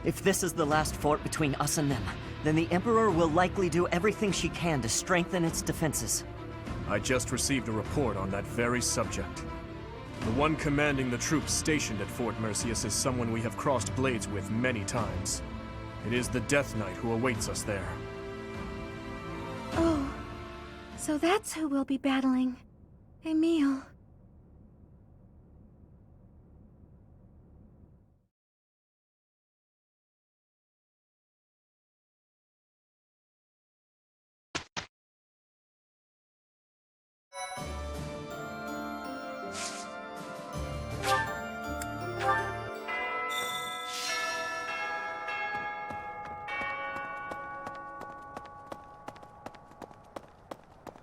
If this is the last fort between us and them, then the Emperor will likely do everything she can to strengthen its defenses. I just received a report on that very subject. The one commanding the troops stationed at Fort Mercius is someone we have crossed blades with many times. It is the Death Knight who awaits us there. Oh, so that's who we'll be battling. Emil.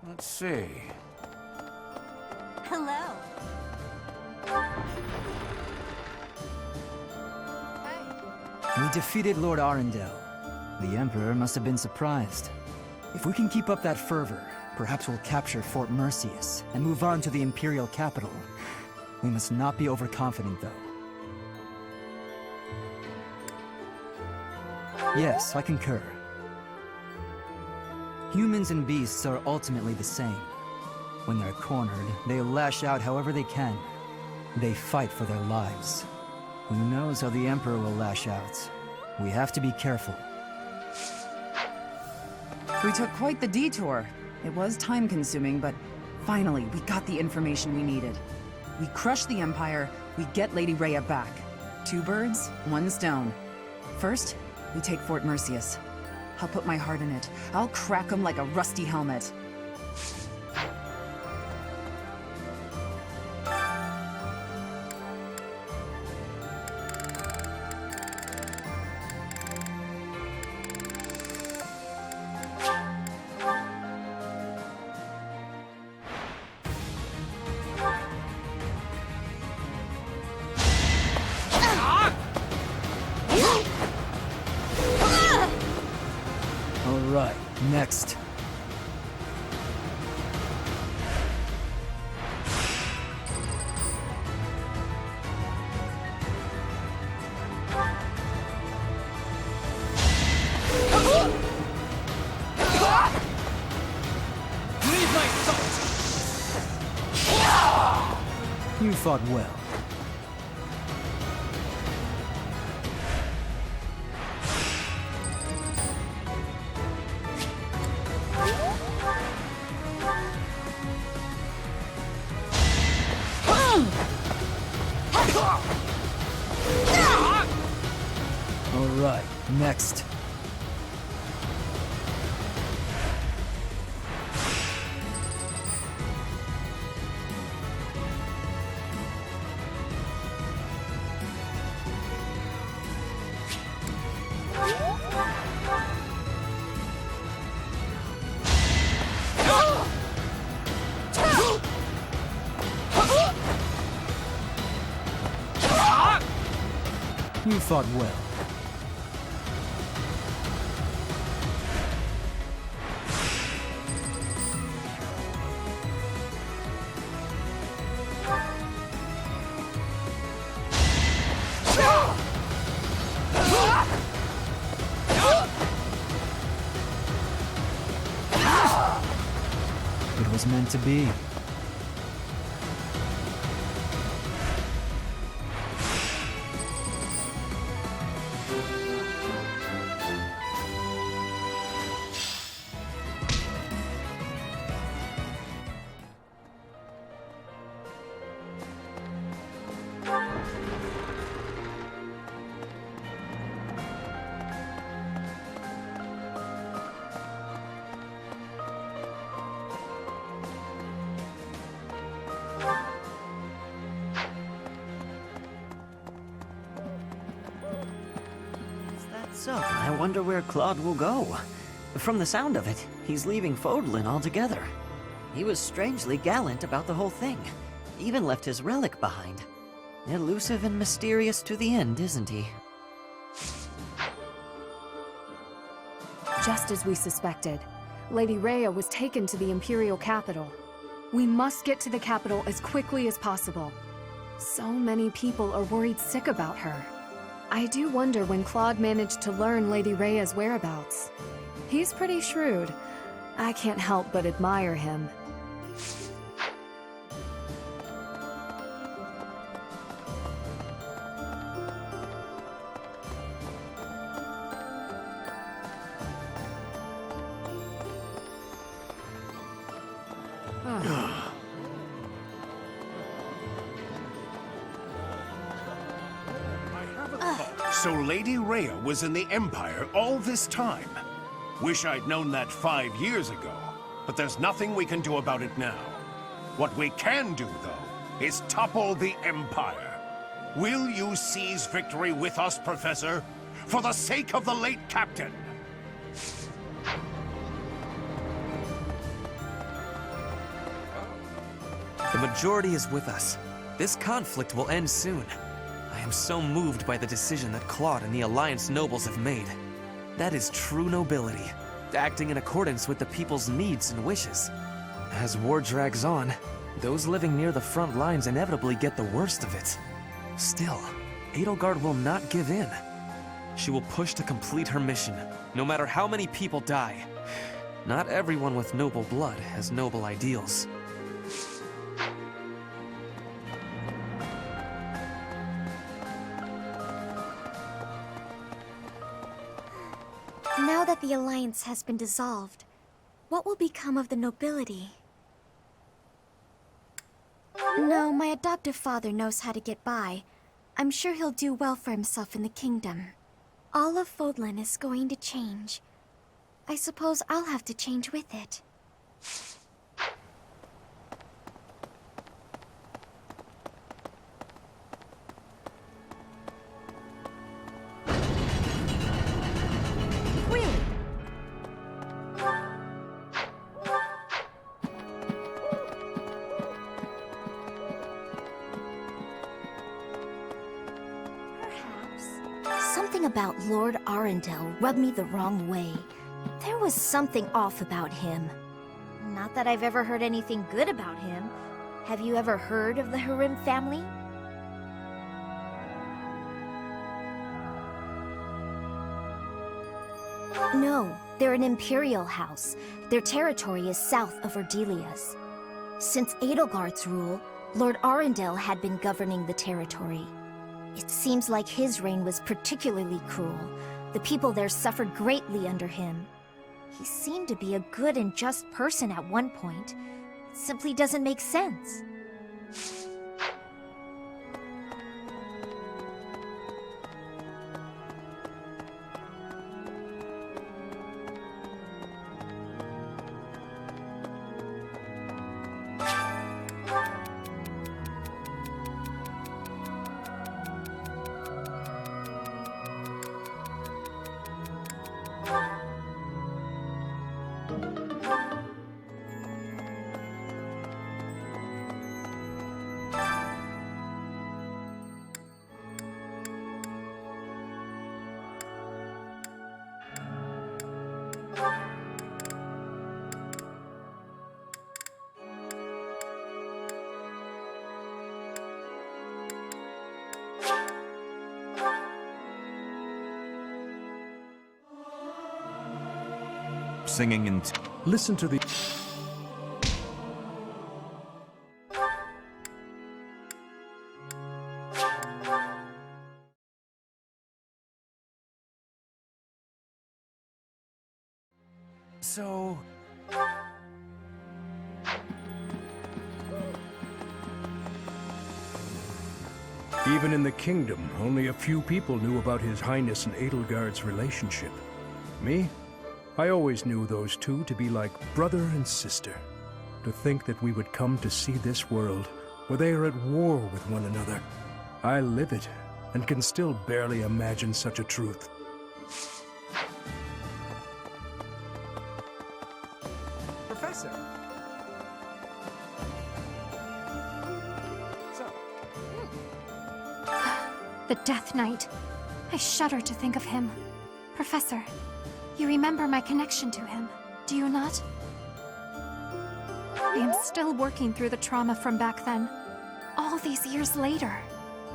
Let's see. Hello. We defeated Lord Arundel. The Emperor must have been surprised. If we can keep up that fervor, perhaps we'll capture Fort Merceus and move on to the Imperial capital. We must not be overconfident, though. Yes, I concur. Humans and beasts are ultimately the same. When they're cornered, they lash out however they can. They fight for their lives. Who knows how the Emperor will lash out? We have to be careful. We took quite the detour. It was time-consuming, but finally, we got the information we needed. We crush the Empire, we get Lady Rhea back. 2 birds, 1 stone. First, we take Fort Merceus. I'll put my heart in it. I'll crack him like a rusty helmet. Alright, next. You fought well. Alright, next. You fought well. It was meant to be. So, I wonder where Claude will go. From the sound of it, he's leaving Fodlin altogether. He was strangely gallant about the whole thing. Even left his relic behind. Elusive and mysterious to the end, isn't he? Just as we suspected, Lady Rhea was taken to the Imperial capital. We must get to the capital as quickly as possible. So many people are worried sick about her. I do wonder when Claude managed to learn Lady Rhea's whereabouts. He's pretty shrewd. I can't help but admire him. So Lady Rhea was in the Empire all this time. Wish I'd known that 5 years ago, but there's nothing we can do about it now. What we can do, though, is topple the Empire. Will you seize victory with us, Professor? For the sake of the late Captain! The majority is with us. This conflict will end soon. I am so moved by the decision that Claude and the Alliance nobles have made. That is true nobility, acting in accordance with the people's needs and wishes. As war drags on, those living near the front lines inevitably get the worst of it. Still, Edelgard will not give in. She will push to complete her mission, no matter how many people die. Not everyone with noble blood has noble ideals. Now that the Alliance has been dissolved, what will become of the nobility? No, my adoptive father knows how to get by. I'm sure he'll do well for himself in the kingdom. All of Fodlan is going to change. I suppose I'll have to change with it. Something about Lord Arundel rubbed me the wrong way. There was something off about him. Not that I've ever heard anything good about him. Have you ever heard of the Harim family? No, they're an imperial house. Their territory is south of Erdelia's. Since Edelgard's rule, Lord Arundel had been governing the territory. It seems like his reign was particularly cruel. The people there suffered greatly under him. He seemed to be a good and just person at one point. It simply doesn't make sense. Singing and... Listen to the... So... Even in the kingdom, only a few people knew about His Highness and Edelgard's relationship. Me? I always knew those two to be like brother and sister. To think that we would come to see this world where they are at war with one another. I live it, and can still barely imagine such a truth. Professor! The Death Knight. I shudder to think of him. Professor, you remember my connection to him, do you not? I am still working through the trauma from back then, all these years later.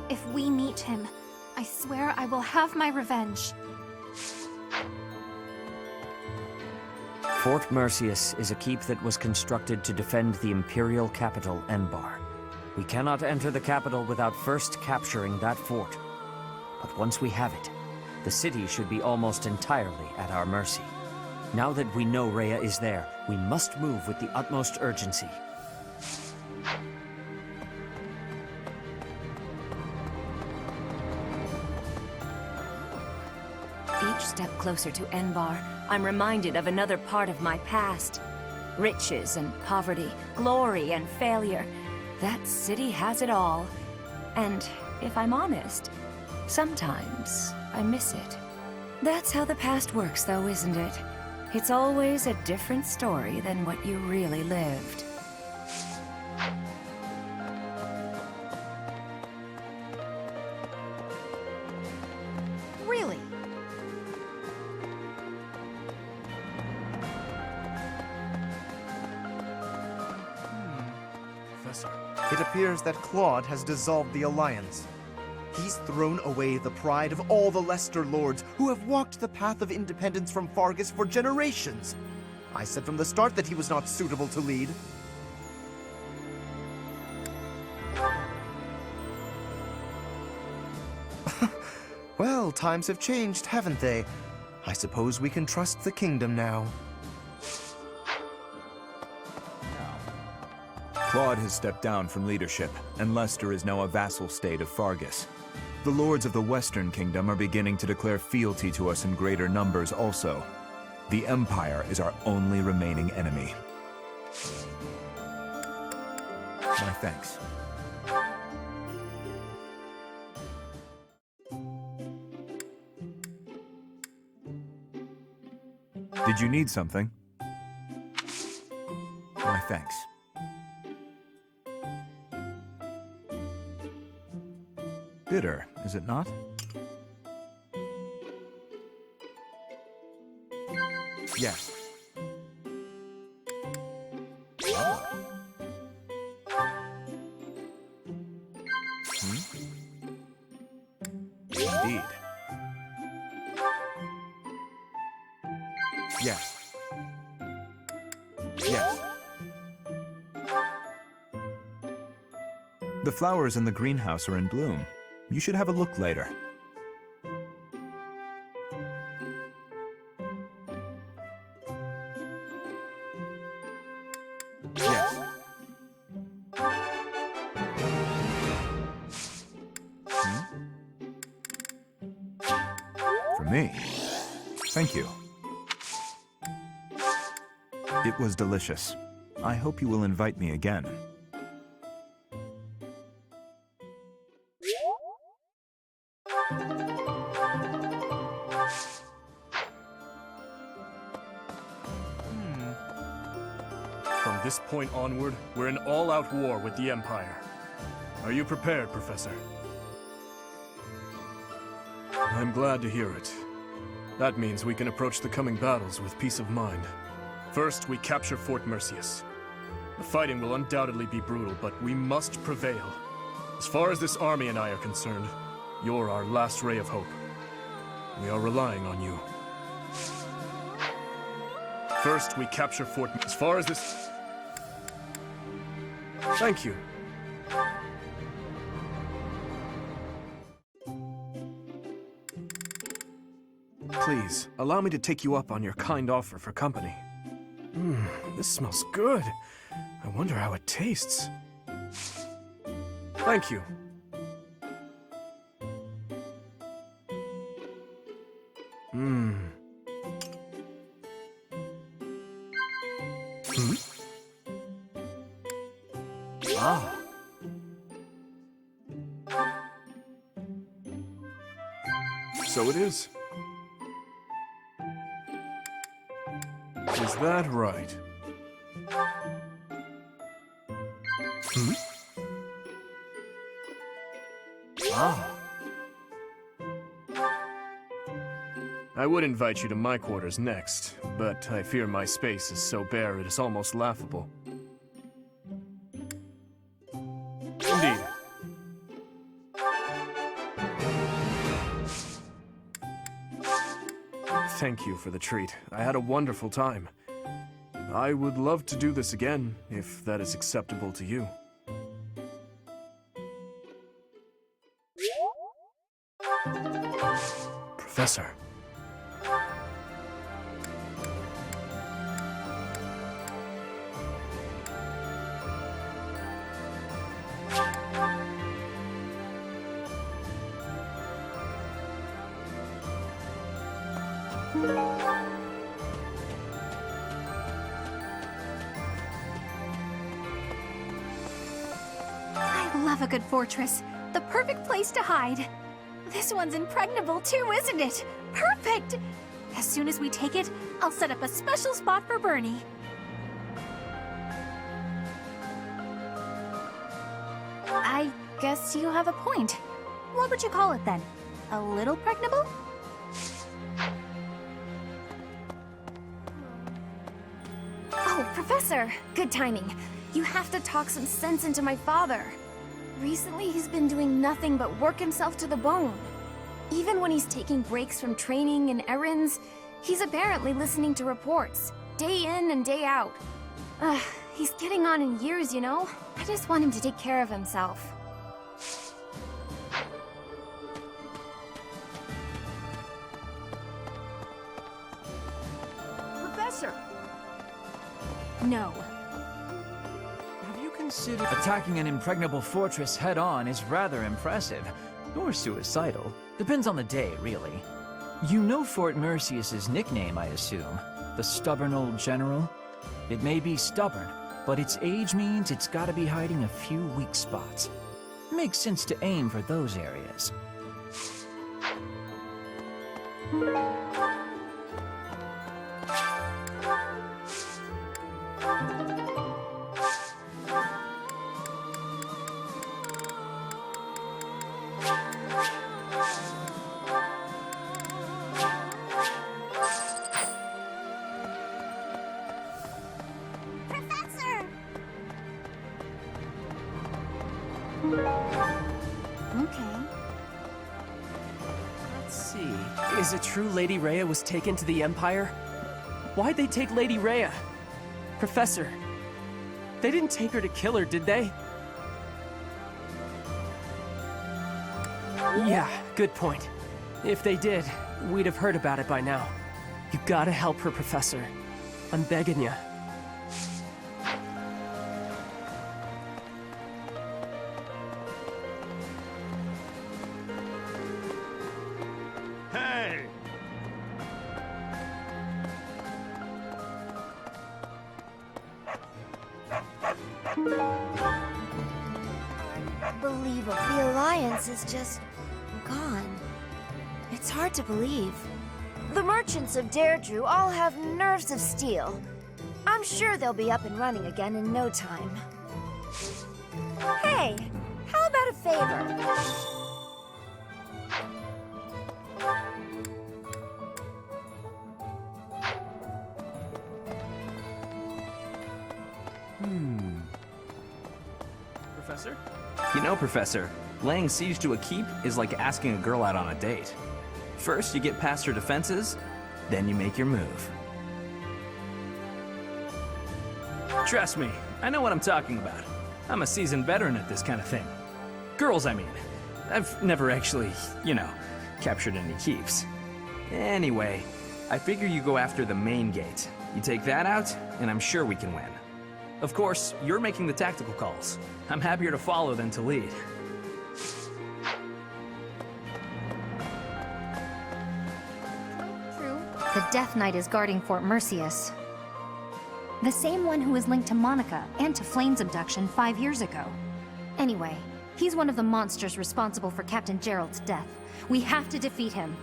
If we meet him, I swear I will have my revenge. Fort Merceus is a keep that was constructed to defend the imperial capital, Enbar. We cannot enter the capital without first capturing that fort. But once we have it, the city should be almost entirely at our mercy. Now that we know Rhea is there, we must move with the utmost urgency. Each step closer to Enbar, I'm reminded of another part of my past. Riches and poverty, glory and failure. That city has it all. And if I'm honest, sometimes I miss it. That's how the past works, though, isn't it? It's always a different story than what you really lived. Really? Professor. It appears that Claude has dissolved the Alliance. He's thrown away the pride of all the Lester Lords who have walked the path of independence from Fargus for generations. I said from the start that he was not suitable to lead. Well, times have changed, haven't they? I suppose we can trust the kingdom now. Claude has stepped down from leadership, and Lester is now a vassal state of Fargus. The lords of the Western Kingdom are beginning to declare fealty to us in greater numbers also. The Empire is our only remaining enemy. My thanks. Did you need something? My thanks. Bitter, is it not? Yes. Oh. Indeed. Yes. Yes. The flowers in the greenhouse are in bloom. You should have a look later. Yes. For me? Thank you. It was delicious. I hope you will invite me again. From this point onward, we're in all-out war with the Empire. Are you prepared, Professor? I'm glad to hear it. That means we can approach the coming battles with peace of mind. First, we capture Fort Mercius. The fighting will undoubtedly be brutal, but we must prevail. As far as this army and I are concerned, you're our last ray of hope. We are relying on you. First, we capture Fort... As far as this... Thank you. Please, allow me to take you up on your kind offer for company. This smells good. I wonder how it tastes. Thank you. Ah. So it is. Is that right? Ah. I would invite you to my quarters next, but I fear my space is so bare it is almost laughable. Indeed. Thank you for the treat. I had a wonderful time. I would love to do this again, if that is acceptable to you. Professor. love a good fortress. The perfect place to hide. This one's impregnable too, isn't it? Perfect! As soon as we take it, I'll set up a special spot for Bernie. I guess you have a point. What would you call it then? A little pregnable? Oh, Professor! Good timing. You have to talk some sense into my father. Recently, he's been doing nothing but work himself to the bone. Even when he's taking breaks from training and errands, he's apparently listening to reports, day in and day out. He's getting on in years, you know? I just want him to take care of himself. Professor! No. Have you considered... Attacking an impregnable fortress head-on is rather impressive. Or suicidal. Depends on the day, really. You know Fort Mercius's nickname, I assume. The stubborn old general? It may be stubborn, but its age means it's gotta be hiding a few weak spots. Makes sense to aim for those areas. Let's see. Is it true Lady Rhea was taken to the Empire? Why'd they take Lady Rhea? Professor, they didn't take her to kill her, did they? Yeah, good point. If they did, we'd have heard about it by now. You gotta help her, Professor. I'm begging ya. Hey! Unbelievable. The Alliance is just gone. It's hard to believe. The merchants of Deirdre all have nerves of steel. I'm sure they'll be up and running again in no time. Hey, how about a favor? Professor? You know, Professor, laying siege to a keep is like asking a girl out on a date. First, you get past her defenses, then you make your move. Trust me, I know what I'm talking about. I'm a seasoned veteran at this kind of thing. Girls, I mean. I've never actually, captured any keeps. Anyway, I figure you go after the main gate. You take that out, and I'm sure we can win. Of course, you're making the tactical calls. I'm happier to follow than to lead. True. The Death Knight is guarding Fort Mercius. The same one who was linked to Monica and to Flame's abduction 5 years ago. Anyway, he's one of the monsters responsible for Captain Gerald's death. We have to defeat him.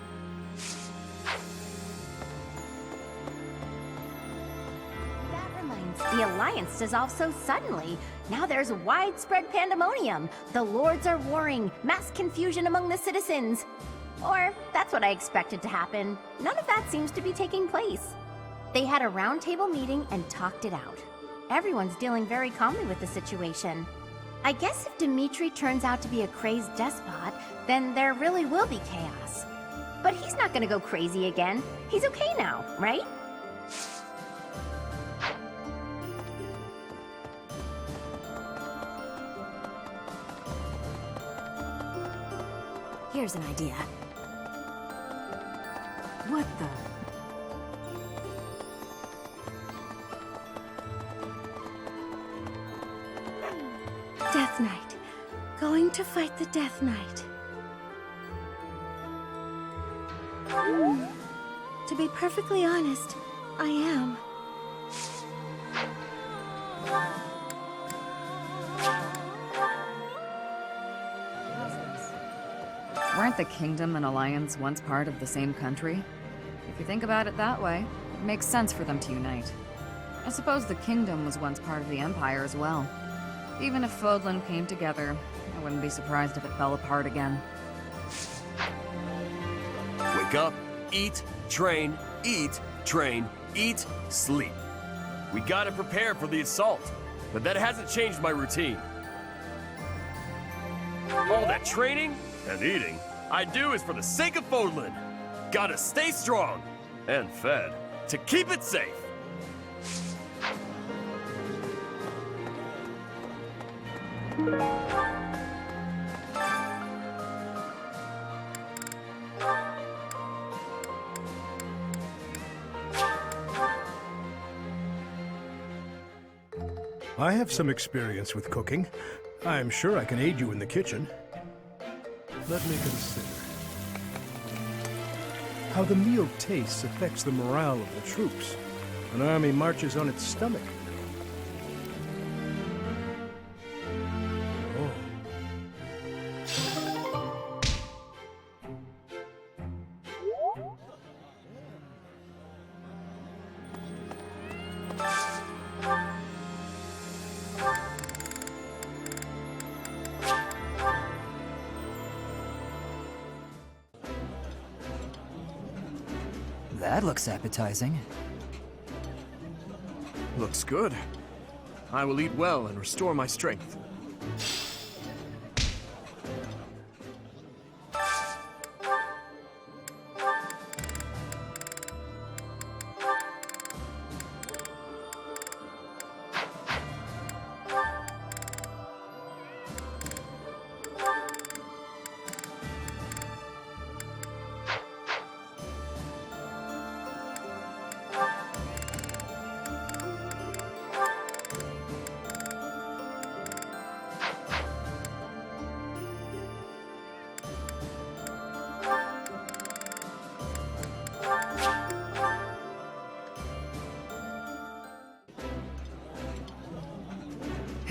The Alliance dissolved so suddenly. Now there's widespread pandemonium. The lords are warring, mass confusion among the citizens. Or, that's what I expected to happen. None of that seems to be taking place. They had a roundtable meeting and talked it out. Everyone's dealing very calmly with the situation. I guess if Dimitri turns out to be a crazed despot, then there really will be chaos. But he's not gonna go crazy again. He's okay now, right? Here's an idea. What the? Death Knight. Going to fight the Death Knight. To be perfectly honest, I am. the Kingdom and Alliance once part of the same country? If you think about it that way, it makes sense for them to unite. I suppose the Kingdom was once part of the Empire as well. Even if Fodlan came together, I wouldn't be surprised if it fell apart again. Wake up, eat, train, eat, sleep. We gotta prepare for the assault, but that hasn't changed my routine. All that training and eating I do is for the sake of Fodlan. Gotta stay strong and fed to keep it safe. I have some experience with cooking. I'm sure I can aid you in the kitchen. Let me consider. How the meal tastes affects the morale of the troops. An army marches on its stomach. Oh. That looks appetizing. Looks good. I will eat well and restore my strength.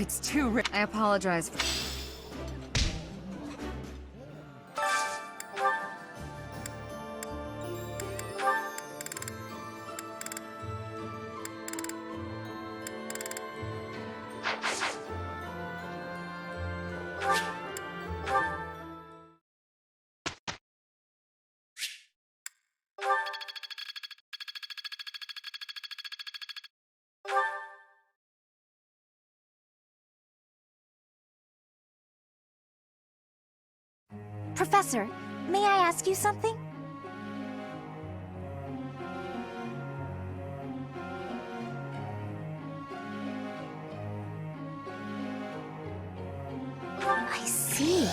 It's too rich. I apologize for... Professor, may I ask you something? I see.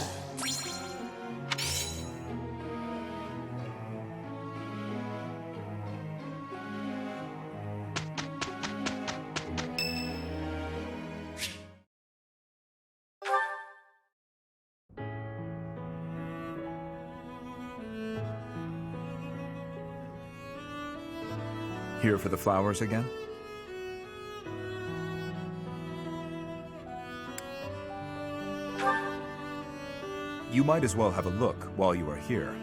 Here for the flowers again? You might as well have a look while you are here.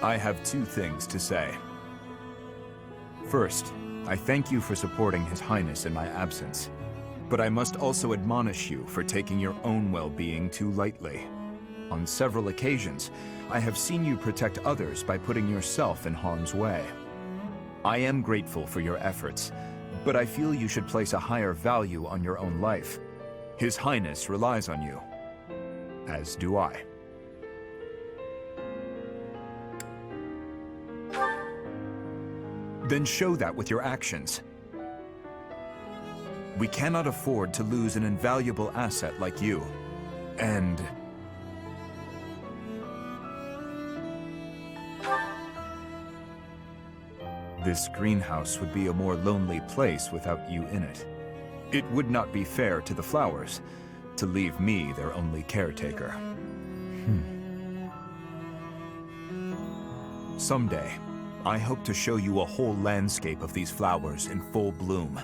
I have two things to say. First, I thank you for supporting His Highness in my absence. But I must also admonish you for taking your own well-being too lightly. On several occasions, I have seen you protect others by putting yourself in harm's way. I am grateful for your efforts, but I feel you should place a higher value on your own life. His Highness relies on you, as do I. Then show that with your actions. We cannot afford to lose an invaluable asset like you. And... this greenhouse would be a more lonely place without you in it. It would not be fair to the flowers to leave me their only caretaker. Someday, I hope to show you a whole landscape of these flowers in full bloom.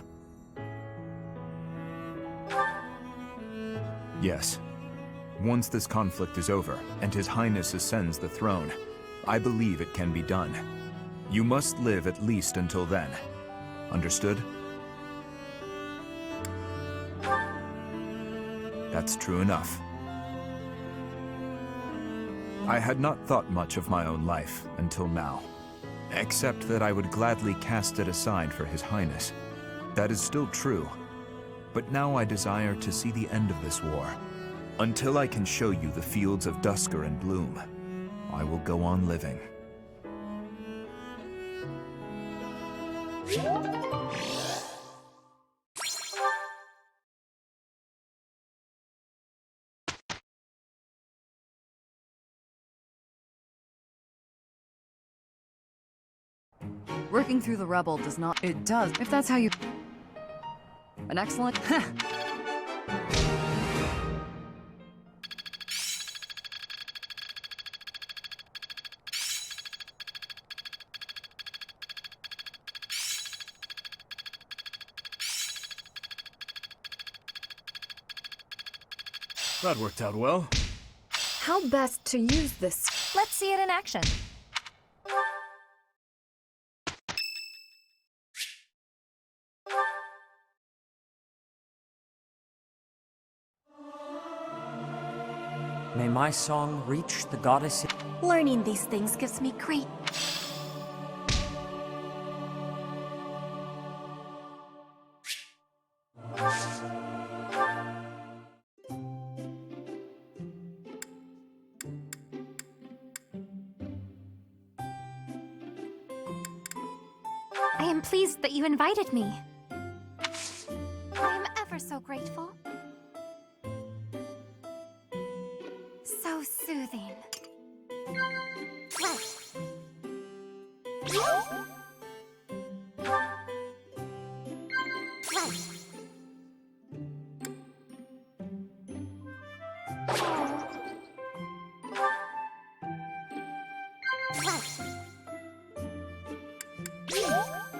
Yes. Once this conflict is over, and His Highness ascends the throne, I believe it can be done. You must live at least until then. Understood? That's true enough. I had not thought much of my own life until now, except that I would gladly cast it aside for His Highness. That is still true, but now I desire to see the end of this war. Until I can show you the fields of Dusker and Bloom, I will go on living. Working through the rubble does not... It does, if that's how you... An excellent... That worked out well. How best to use this? Let's see it in action. May my song reach the goddess... Learning these things gives me great... I am pleased that you invited me. I am ever so grateful. So soothing. Right.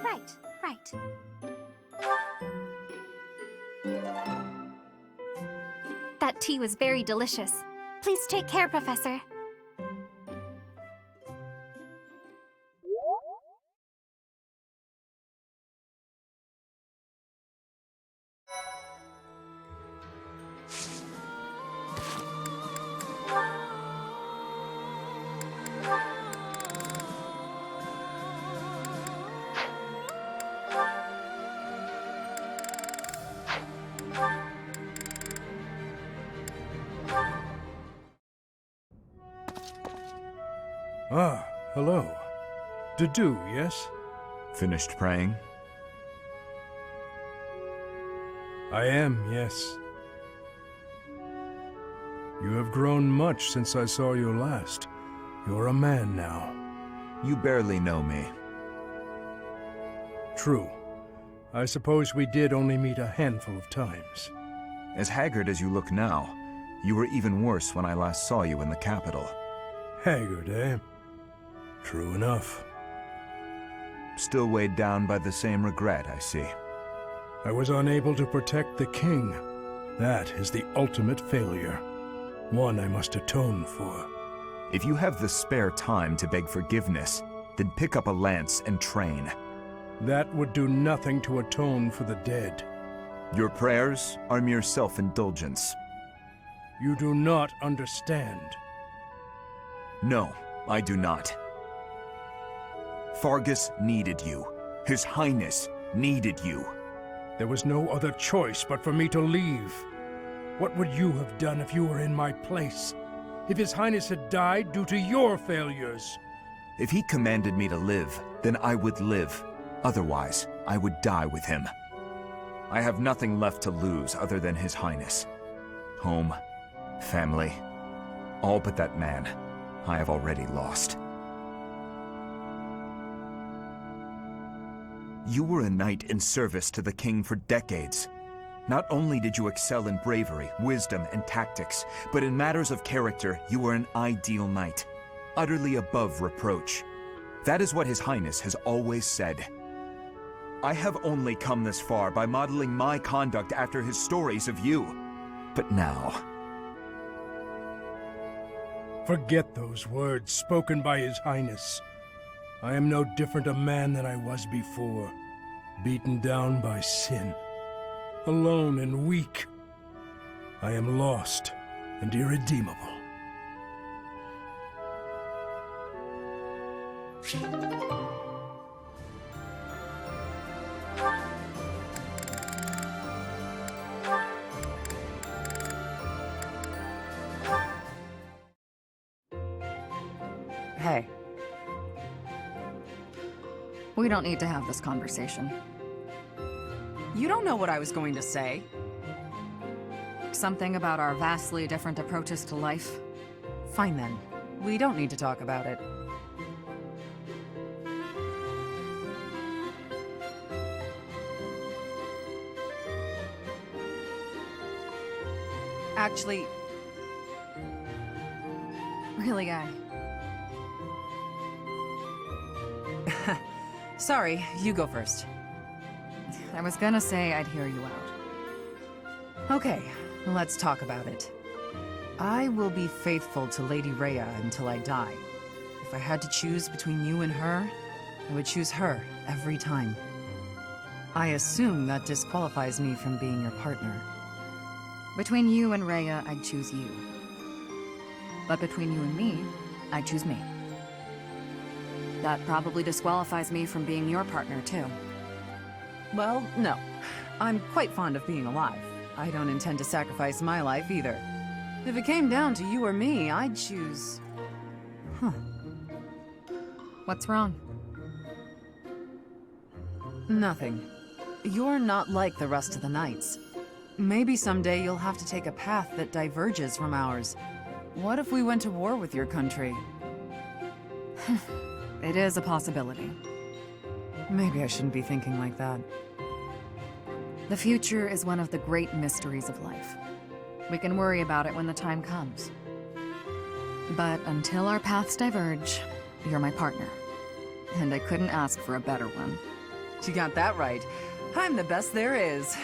Right. Right. That tea was very delicious. Please take care, Professor. Ah, hello. Dedu, yes? Finished praying? I am, yes. You have grown much since I saw you last. You're a man now. You barely know me. True. I suppose we did only meet a handful of times. As haggard as you look now, you were even worse when I last saw you in the capital. Haggard, eh? True enough. Still weighed down by the same regret, I see. I was unable to protect the king. That is the ultimate failure. One I must atone for. If you have the spare time to beg forgiveness, then pick up a lance and train. That would do nothing to atone for the dead. Your prayers are mere self-indulgence. You do not understand. No, I do not. Fargus needed you. His Highness needed you. There was no other choice but for me to leave. What would you have done if you were in my place? If His Highness had died due to your failures? If he commanded me to live, then I would live. Otherwise, I would die with him. I have nothing left to lose other than His Highness. Home, family, all but that man I have already lost. You were a knight in service to the king for decades. Not only did you excel in bravery, wisdom, and tactics, but in matters of character, you were an ideal knight, utterly above reproach. That is what His Highness has always said. I have only come this far by modeling my conduct after his stories of you. But now... Forget those words spoken by His Highness. I am no different a man than I was before, beaten down by sin, alone and weak. I am lost and irredeemable. Hey. We don't need to have this conversation. You don't know what I was going to say. Something about our vastly different approaches to life? Fine then. We don't need to talk about it. Actually... Really, Sorry, you go first. I was gonna say I'd hear you out. Okay, let's talk about it. I will be faithful to Lady Rhea until I die. If I had to choose between you and her, I would choose her every time. I assume that disqualifies me from being your partner. Between you and Rhea, I'd choose you. But between you and me, I'd choose me. That probably disqualifies me from being your partner, too. Well, no. I'm quite fond of being alive. I don't intend to sacrifice my life, either. If it came down to you or me, I'd choose... What's wrong? Nothing. You're not like the rest of the knights. Maybe someday you'll have to take a path that diverges from ours. What if we went to war with your country? It is a possibility. Maybe I shouldn't be thinking like that. The future is one of the great mysteries of life. We can worry about it when the time comes. But until our paths diverge, you're my partner. And I couldn't ask for a better one. You got that right. I'm the best there is.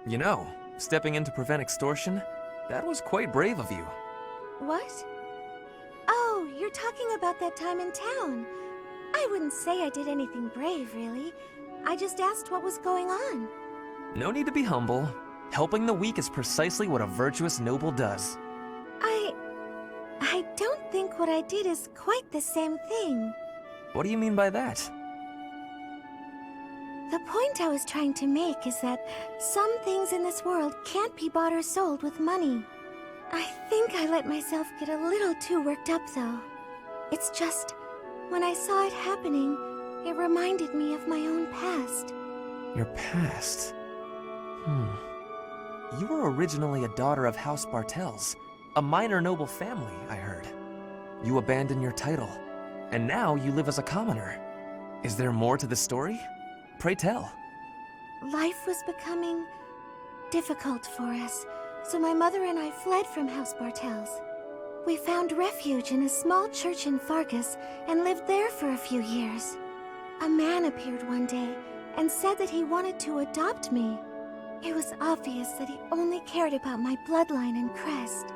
You know, stepping in to prevent extortion, that was quite brave of you. What? Oh, you're talking about that time in town. I wouldn't say I did anything brave, really. I just asked what was going on. No need to be humble. Helping the weak is precisely what a virtuous noble does. I don't think what I did is quite the same thing. What do you mean by that? The point I was trying to make is that some things in this world can't be bought or sold with money. I think I let myself get a little too worked up, though. It's just, when I saw it happening, it reminded me of my own past. Your past? You were originally a daughter of House Bartels, a minor noble family, I heard. You abandoned your title, and now you live as a commoner. Is there more to the story? Pray tell. Life was becoming difficult for us, so my mother and I fled from House Bartels. We found refuge in a small church in Fargus and lived there for a few years. A man appeared one day and said that he wanted to adopt me. It was obvious that he only cared about my bloodline and crest.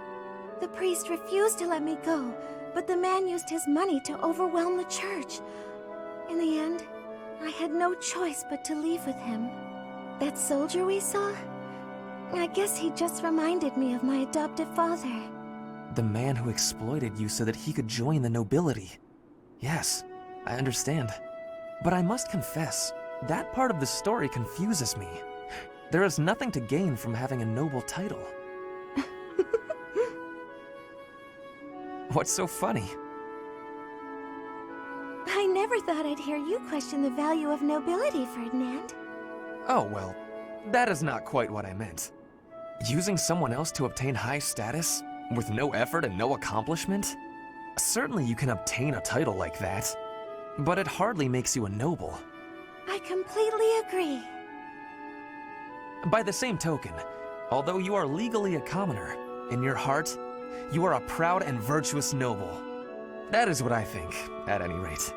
The priest refused to let me go, but the man used his money to overwhelm the church. In the end, I had no choice but to leave with him. That soldier we saw? I guess he just reminded me of my adoptive father. The man who exploited you so that he could join the nobility. Yes, I understand. But I must confess, that part of the story confuses me. There is nothing to gain from having a noble title. What's so funny? I never thought I'd hear you question the value of nobility, Ferdinand. Oh, well, that is not quite what I meant. Using someone else to obtain high status? With no effort and no accomplishment? Certainly you can obtain a title like that, but it hardly makes you a noble. I completely agree. By the same token, although you are legally a commoner, in your heart, you are a proud and virtuous noble. That is what I think, at any rate.